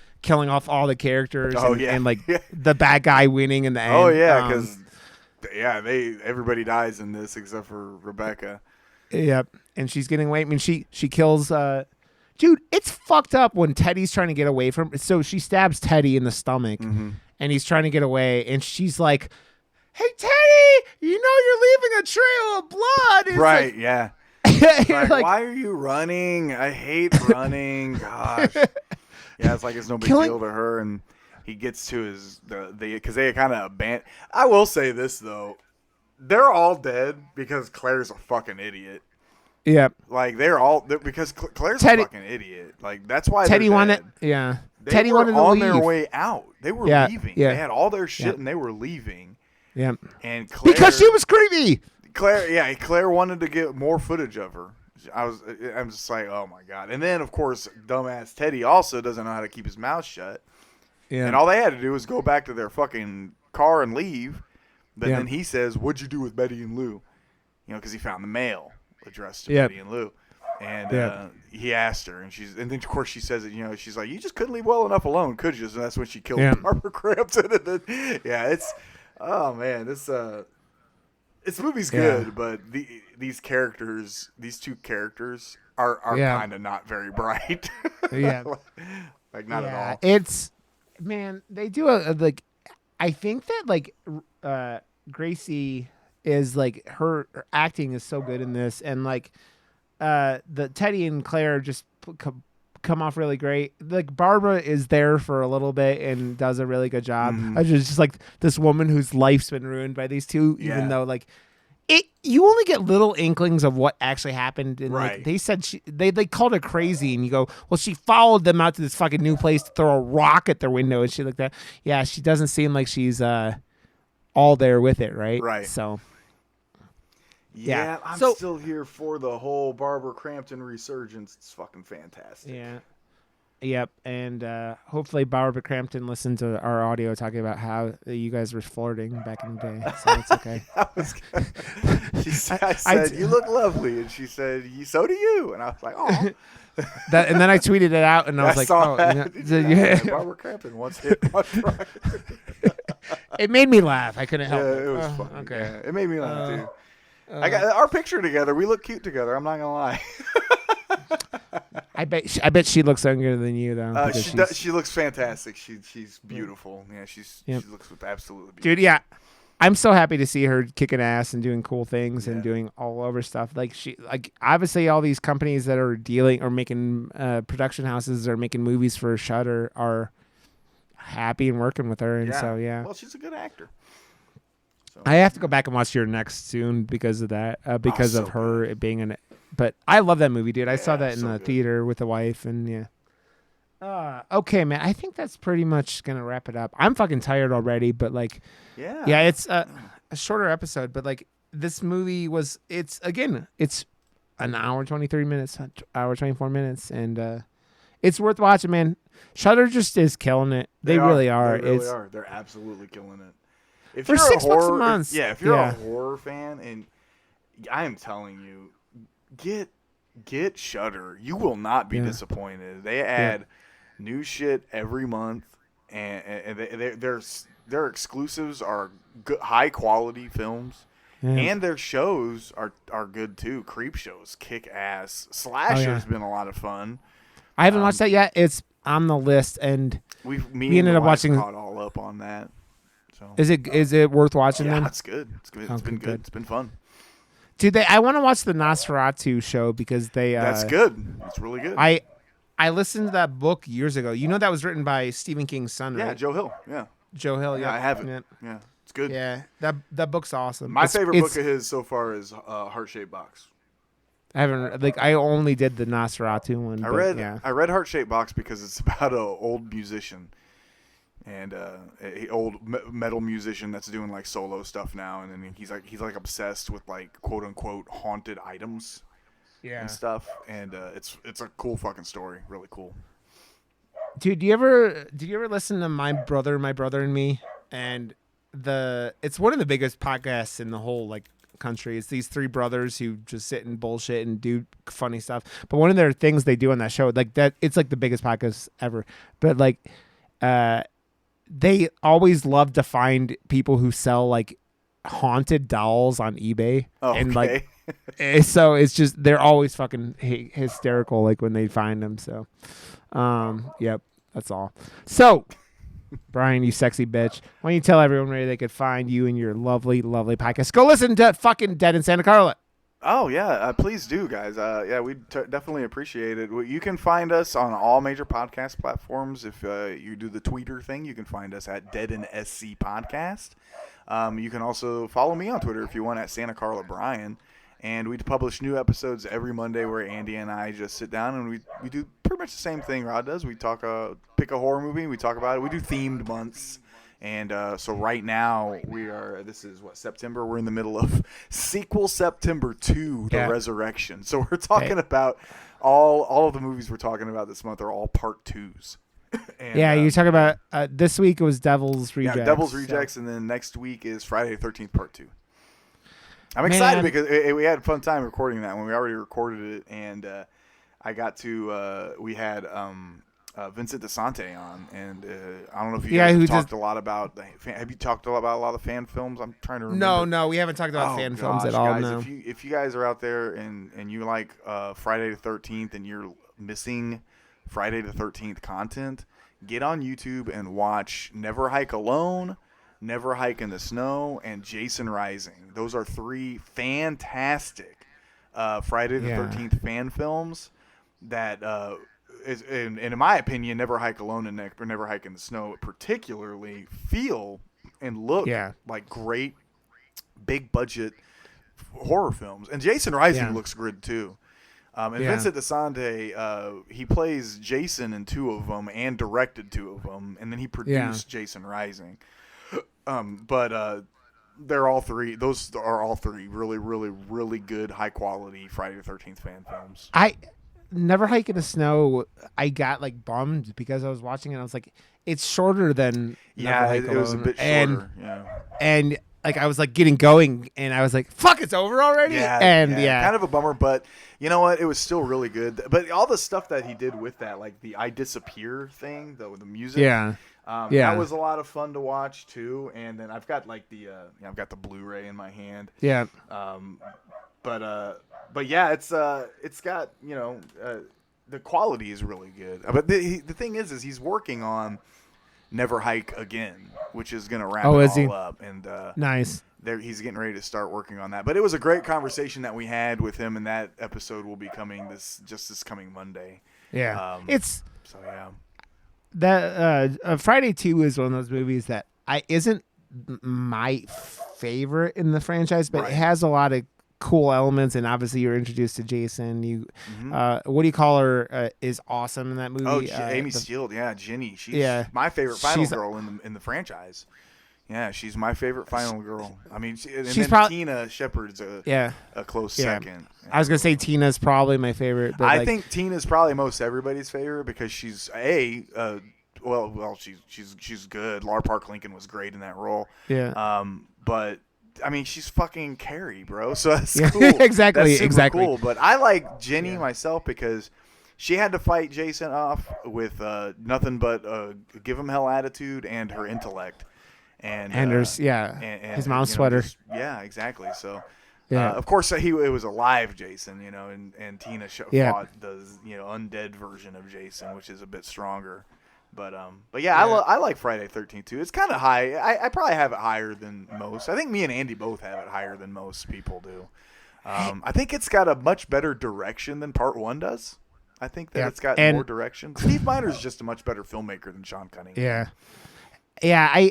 off all the characters and like the bad guy winning in the end. Oh yeah, because everybody dies in this except for Rebecca. Yep, and she's getting away. I mean, she kills. Dude, it's fucked up when Teddy's trying to get away from. So she stabs Teddy in the stomach, and he's trying to get away, and she's like, "Hey Teddy, you're leaving a trail of blood." It's right? Like, yeah. Like, why are you running? I hate running. Gosh. Yeah, it's like it's no big deal to her, and he gets to because they kind of abandon. I will say this though, they're all dead because Claire's a fucking idiot. Yeah, like because Claire's a fucking idiot. Like that's why Teddy wanted. Yeah, Teddy wanted to leave. On their way out. They were leaving. Yeah. They had all their shit and they were leaving. Yeah, and Claire, because she was creepy. Claire wanted to get more footage of her. I'm just like, oh my God. And then of course, dumbass Teddy also doesn't know how to keep his mouth shut. Yeah. And all they had to do was go back to their fucking car and leave. But then he says, "What'd you do with Betty and Lou?" Because he found the mail addressed to Betty and Lou. And he asked her, and then of course she says it. She's like, "You just couldn't leave well enough alone, could you?" And that's when she killed Barbara Crampton. And then, it's oh man, this movie's good, but these two characters are kind of not very bright. Like not at all. It's they do like. I think that like Gracie is like her acting is so good in this, and like the Teddy and Claire just come off really great. Like Barbara is there for a little bit and does a really good job. I just like this woman whose life's been ruined by these two, even though like you only get little inklings of what actually happened. And like they said they called her crazy, and you go, well, she followed them out to this fucking new place to throw a rock at their window and shit like that. Yeah, she doesn't seem like she's all there with it, right? Right. So. Yeah, I'm still here for the whole Barbara Crampton resurgence. It's fucking fantastic. Yeah. Yep, and hopefully Barbara Crampton listened to our audio talking about how you guys were flirting back in the day, so it's okay. I said, you look lovely, and she said, so do you, and I was like, oh. And then I tweeted it out, and I was like, oh. Barbara Crampton once hit my truck. It made me laugh. I couldn't help it. It was funny. Okay. Yeah, it made me laugh, too. I got our picture together. We look cute together. I'm not going to lie. I bet she looks younger than you though. She looks fantastic. She's beautiful. Yeah, she looks absolutely beautiful. Dude, yeah. I'm so happy to see her kicking ass and doing cool things and doing all over stuff. Like obviously all these companies that are dealing or making production houses or making movies for Shudder are happy and working with her, and so Well, she's a good actor. So, I have to go back and watch Your Next soon because of that. Because of her it being in it. But I love that movie, dude. I saw that in the theater with the wife, and okay, man. I think that's pretty much gonna wrap it up. I'm fucking tired already, but it's a shorter episode. But like this movie it's an hour 23 minutes, hour 24 minutes, and it's worth watching, man. Shudder just is killing it. They really are. They really are. They're absolutely killing it. If for you're $6 a month, if you're a horror fan, and I am telling you. Get Shudder. You will not be disappointed. They add new shit every month, and their exclusives are good, high quality films, and their shows are good too. Creep shows kick ass. Slasher's been a lot of fun. I haven't watched that yet. It's on the list, and we ended up watching. Caught all up on that. So is it worth watching? Yeah, then? It's good. It's good. It's been good. It's been fun. Dude, I want to watch the Nosferatu show because that's good. It's really good. I listened to that book years ago. You know that was written by Stephen King's son, right? Yeah, Joe Hill. Yeah. Joe Hill. Yeah, I have it. Yeah, it's good. Yeah, that book's awesome. My favorite book of his so far is Heart-Shaped Box. I haven't I only did the Nosferatu one. I read Heart-Shaped Box because it's about an old musician. And a old metal musician that's doing like solo stuff now, and then he's like obsessed with like quote unquote haunted items, and stuff. And it's a cool fucking story, really cool. Dude, did you ever listen to My Brother and Me? And it's one of the biggest podcasts in the whole like country. It's these three brothers who just sit and bullshit and do funny stuff. But one of their things they do on that show, like that, it's like the biggest podcast ever. But like, they always love to find people who sell like haunted dolls on eBay. Oh, and like, so it's just, they're always fucking hysterical. Like when they find them. So, yep, that's all. So Bryan, you sexy bitch, why don't you tell everyone where they could find you and your lovely, lovely podcast? Go listen to fucking Dead in Santa Carla. Oh, yeah. Please do, guys. We definitely appreciate it. You can find us on all major podcast platforms. If you do the Twitter thing, you can find us at Dead in SC Podcast. You can also follow me on Twitter if you want at Santa Carla Bryan. And we publish new episodes every Monday where Andy and I just sit down and we do pretty much the same thing Rod does. We talk, pick a horror movie, we talk about it. We do themed months. And so right now this is September. We're in the middle of sequel September 2, The Resurrection. So we're talking about all of the movies we're talking about this month are all part 2s. And, you're talking about this week it was Devil's Rejects. Yeah, Devil's Rejects, and then next week is Friday the 13th part 2. I'm excited because we had a fun time recording that one. We already recorded it, and I got to we had Vincent DeSante on, and I don't know if you guys have talked a lot about have you talked about a lot of fan films? I'm trying to remember. No, we haven't talked about fan films at all. Guys, no. If you guys are out there and you like Friday the 13th and you're missing Friday the 13th content, get on YouTube and watch Never Hike Alone, Never Hike in the Snow, and Jason Rising. Those are 3 fantastic Friday the 13th fan films that and in my opinion, Never Hike Alone and Never Hike in the Snow particularly feel and look like great big budget horror films. And Jason Rising looks good too. And Vincent DeSante, he plays Jason in 2 of them and directed 2 of them, and then he produced Jason Rising. But they're all three. Those are all three really, really, really good, high quality Friday the 13th fan films. I Never Hike in the Snow. I got like bummed because I was watching it. I was like, it's shorter than Never Hike it was a bit shorter. And like I was like getting going, and I was like, "Fuck, it's over already." And kind of a bummer, but you know what? It was still really good. But all the stuff that he did with that, like the "I Disappear" thing, the music, that was a lot of fun to watch too. And then I've got like I've got the Blu-ray in my hand. Yeah. But yeah, it's got the quality is really good. But the thing is he's working on Never Hike Again, which is going to wrap it all up. And nice. He's getting ready to start working on that. But it was a great conversation that we had with him, and that episode will be coming this coming Monday. Yeah. That Friday 2 is one of those movies that isn't my favorite in the franchise, but it has a lot of cool elements, and obviously you're introduced to Jason. What do you call her? Is awesome in that movie. Oh, Amy Steele, Ginny. She's my favorite final girl in the franchise. Yeah, she's my favorite final girl. I mean, Tina Shepard's a close second. I was gonna say Tina's probably my favorite, but I think Tina's probably most everybody's favorite because she's she's good. Laura Park Lincoln was great in that role. Yeah. But I mean, she's fucking Carrie, bro. So that's cool. Exactly. That's super cool. But I like Jenny myself because she had to fight Jason off with nothing but give him hell attitude and her intellect, and his mom's sweater. Exactly. So. Of course, it was a live Jason, and Tina fought the undead version of Jason, which is a bit stronger. But I like Friday 13th too. It's kind of high. I probably have it higher than most. I think me and Andy both have it higher than most people do. I think it's got a much better direction than Part 1 does. I think that it's got more direction. Steve Miner's just a much better filmmaker than Sean Cunningham. Yeah.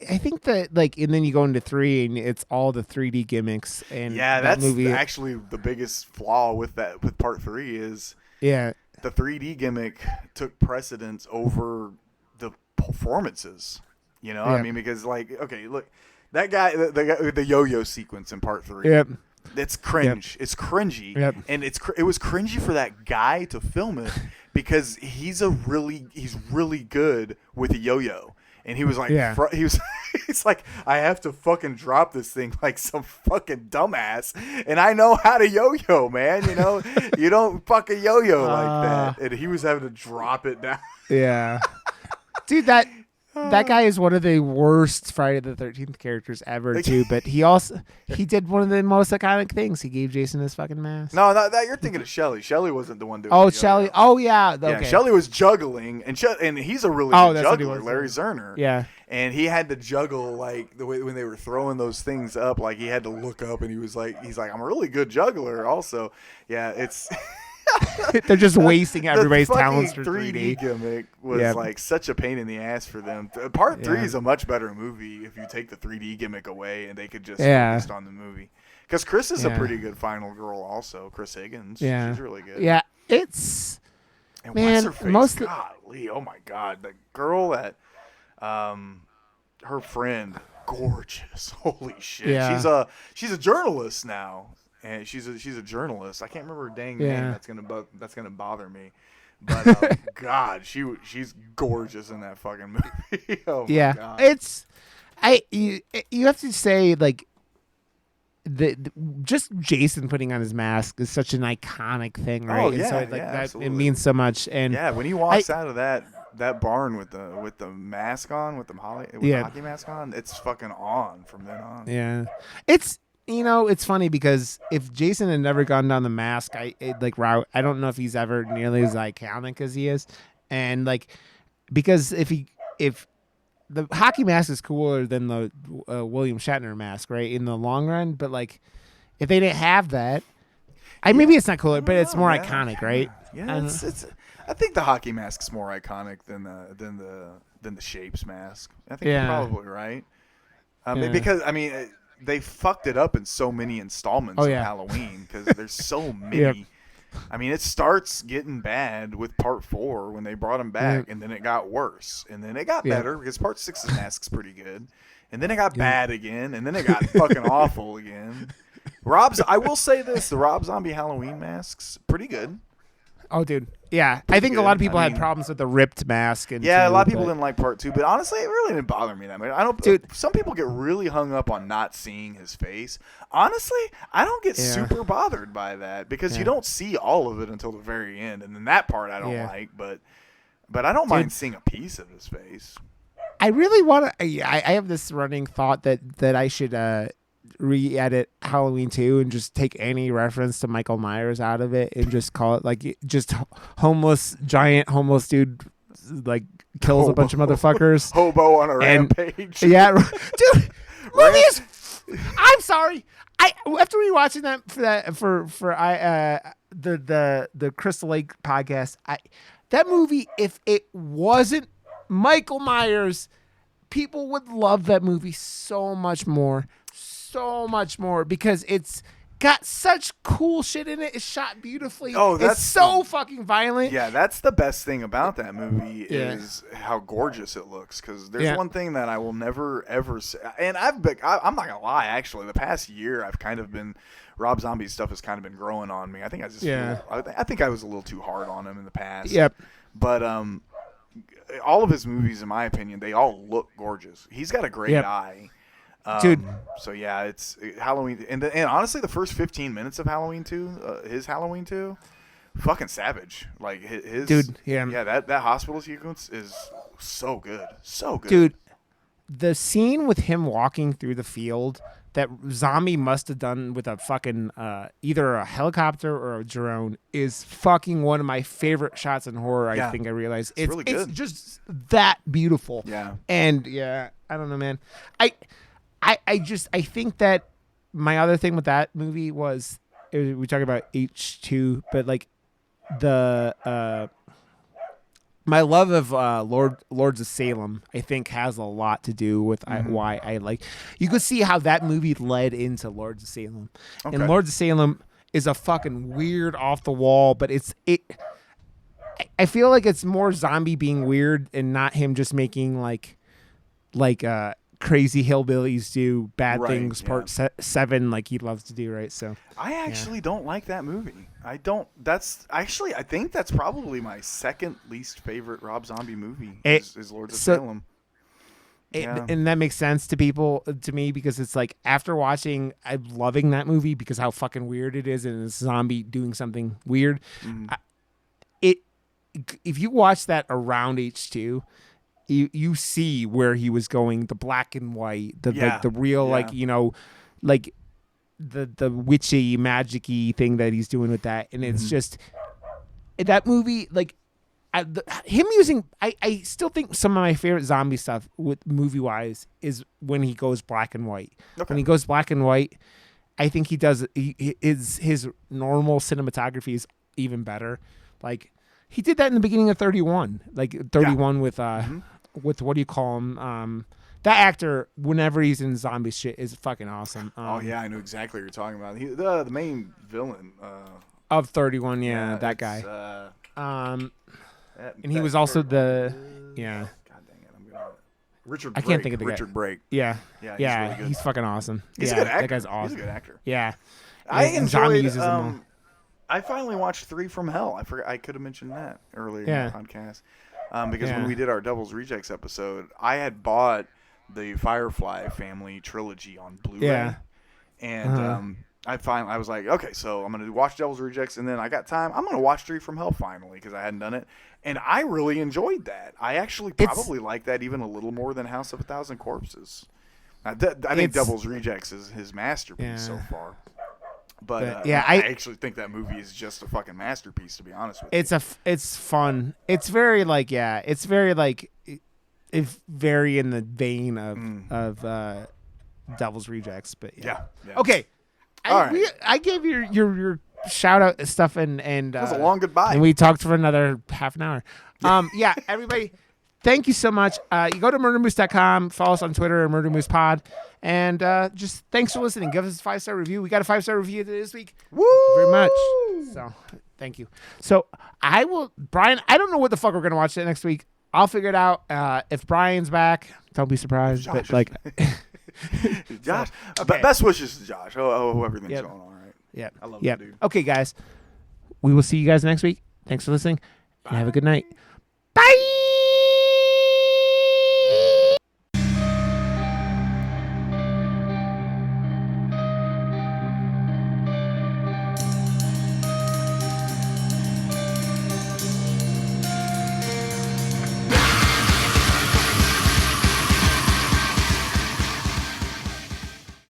I think that and then you go into 3 and it's all the 3D gimmicks and that's movie. Actually the biggest flaw with Part 3 is the 3D gimmick took precedence over the performances. I mean, because look, that guy, the yo-yo sequence in Part 3. Yep. It's cringe. Yep. It's cringy. Yep. And it was cringy for that guy to film it because he's really good with a yo-yo. And he was like, he's like, I have to fucking drop this thing like some fucking dumbass, and I know how to yo-yo, man. You don't fucking yo-yo like that. And he was having to drop it down. Yeah, dude, that guy is one of the worst Friday the 13th characters ever, too. But he did one of the most iconic things. He gave Jason his fucking mask. No, you're thinking of Shelley. Shelley wasn't the one doing. Oh, Shelley. Oh, yeah. Okay. Yeah, Shelley was juggling, and he's a really good juggler, Larry Zerner. Yeah. And he had to juggle the way when they were throwing those things up. Like he had to look up, and he's like, I'm a really good juggler. Also, it's. They're just wasting everybody's talents for 3D gimmick was such a pain in the ass for them. Part 3 is a much better movie if you take the 3D gimmick away and they could just focus on the movie. Because Chris is a pretty good final girl also. Chris Higgins. She's really good. Yeah, it's... And what's her face? Golly, oh my God. The girl that... her friend, gorgeous. Holy shit. Yeah. She's a journalist now. And she's a journalist. I can't remember her dang name. That's gonna bother me. But God, she's gorgeous in that fucking movie. Oh my God. It's you have to say just Jason putting on his mask is such an iconic thing, right? Oh yeah, and so absolutely. It means so much. And when he walks out of that barn with the mask on, with the hockey mask on, it's fucking on from then on. Yeah, it's. It's funny because if Jason had never gone down the mask, route, I don't know if he's ever nearly as iconic as he is, and because if the hockey mask is cooler than the William Shatner mask, right, in the long run, but if they didn't have that, maybe it's not cooler, but it's more iconic, right? Yeah, I think the hockey mask's more iconic than the Shapes mask. I think you're probably right, because they fucked it up in so many installments of Halloween because there's so many. Yep. I mean, it starts getting bad with Part 4 when they brought him back, and then it got worse, and then it got better because Part 6's mask's pretty good, and then it got bad again, and then it got fucking awful again. I will say this: the Rob Zombie Halloween masks, pretty good. Oh, dude. Yeah. I think a lot of people had problems with the ripped mask. And a lot of people didn't like part 2, but honestly, it really didn't bother me that much. Dude, some people get really hung up on not seeing his face. Honestly, I don't get super bothered by that because you don't see all of it until the very end, and then that part I don't like, but I don't mind seeing a piece of his face. I really want to. I have this running thought that I should re-edit Halloween 2 and just take any reference to Michael Myers out of it and just call it like just giant homeless dude like kills a bunch of motherfuckers. Hobo on a rampage. Yeah, dude. Movie is. I'm sorry. After rewatching that for the Crystal Lake podcast, that movie, if it wasn't Michael Myers, people would love that movie so much more because it's got such cool shit in it. It's shot beautifully. Oh, it's so fucking violent. Yeah, that's the best thing about that movie is how gorgeous it looks. Because there's one thing that I will never ever say, and I'm not gonna lie. Actually, the past year I've kind of been Rob Zombie's stuff has kind of been growing on me. I think I think I was a little too hard on him in the past. Yep. But all of his movies, in my opinion, they all look gorgeous. He's got a great eye. Dude. So yeah, it's Halloween, and honestly, the first 15 minutes of Halloween 2, his Halloween 2, fucking savage. Like his dude, that hospital sequence is so good, dude. The scene with him walking through the field that Zombie must have done with a fucking either a helicopter or a drone is fucking one of my favorite shots in horror. I think I realized it's really good. It's just that beautiful. Yeah, and I don't know, man. I think that my other thing with that movie was we talk about H2, but like the my love of Lords of Salem, I think, has a lot to do with why I like. You could see how that movie led into Lords of Salem, and Lords of Salem is a fucking weird, off the wall, but I feel like it's more Zombie being weird and not him just making like crazy hillbillies do bad things part 7 like he loves to do, right? So I actually don't like that movie. I think that's probably my second least favorite Rob Zombie movie is Lords of Salem. And that makes sense to me because it's like after watching, I'm loving that movie because how fucking weird it is and it's Zombie doing something weird. If you watch that around H2, you see where he was going, the black and white, the real like the witchy magic-y thing that he's doing with that, and it's just that movie like him using. I still think some of my favorite Zombie stuff with movie wise is when he goes black and white. When he goes black and white, I think he does his normal cinematography is even better. Like he did that in the beginning of 31, like 31 with what do you call him? That actor, whenever he's in zombie shit, is fucking awesome. I know exactly what you're talking about. He, the main villain of 31, that guy. And he was also the God dang it, I'm gonna Richard. I can't think of the Richard guy. Brake. Yeah, he's really good. He's fucking awesome. He's a good actor. That guy's awesome. He's a good actor. Yeah, I enjoyed. I finally watched 3 from Hell. I forgot. I could have mentioned that earlier in the podcast. Because when we did our Devil's Rejects episode, I had bought the Firefly family trilogy on Blu-ray, and I was like, okay, so I'm gonna watch Devil's Rejects, and then I got time. I'm gonna watch 3 from Hell finally because I hadn't done it, and I really enjoyed that. I actually probably like that even a little more than House of a Thousand Corpses. I think Devil's Rejects is his masterpiece so far. But I actually think that movie is just a fucking masterpiece, to be honest with you. It's fun. It's very like it's very like it's very in the vein of Devil's Rejects, but yeah. Okay, I gave your shout out stuff and it was a long goodbye, and we talked for another half an hour. Everybody. Thank you so much. You go to murdermoose.com, follow us on Twitter, murdermoosepod, and just thanks for listening. Give us a 5-star review. We got a 5-star review this week. Woo! Thank you very much. So, thank you. So, Brian, I don't know what the fuck we're going to watch next week. I'll figure it out. If Bryan's back, don't be surprised. But like, Josh, best wishes to Josh. Oh, everything's going all right. Yeah, I love that dude. Okay, guys, we will see you guys next week. Thanks for listening, and have a good night. Bye.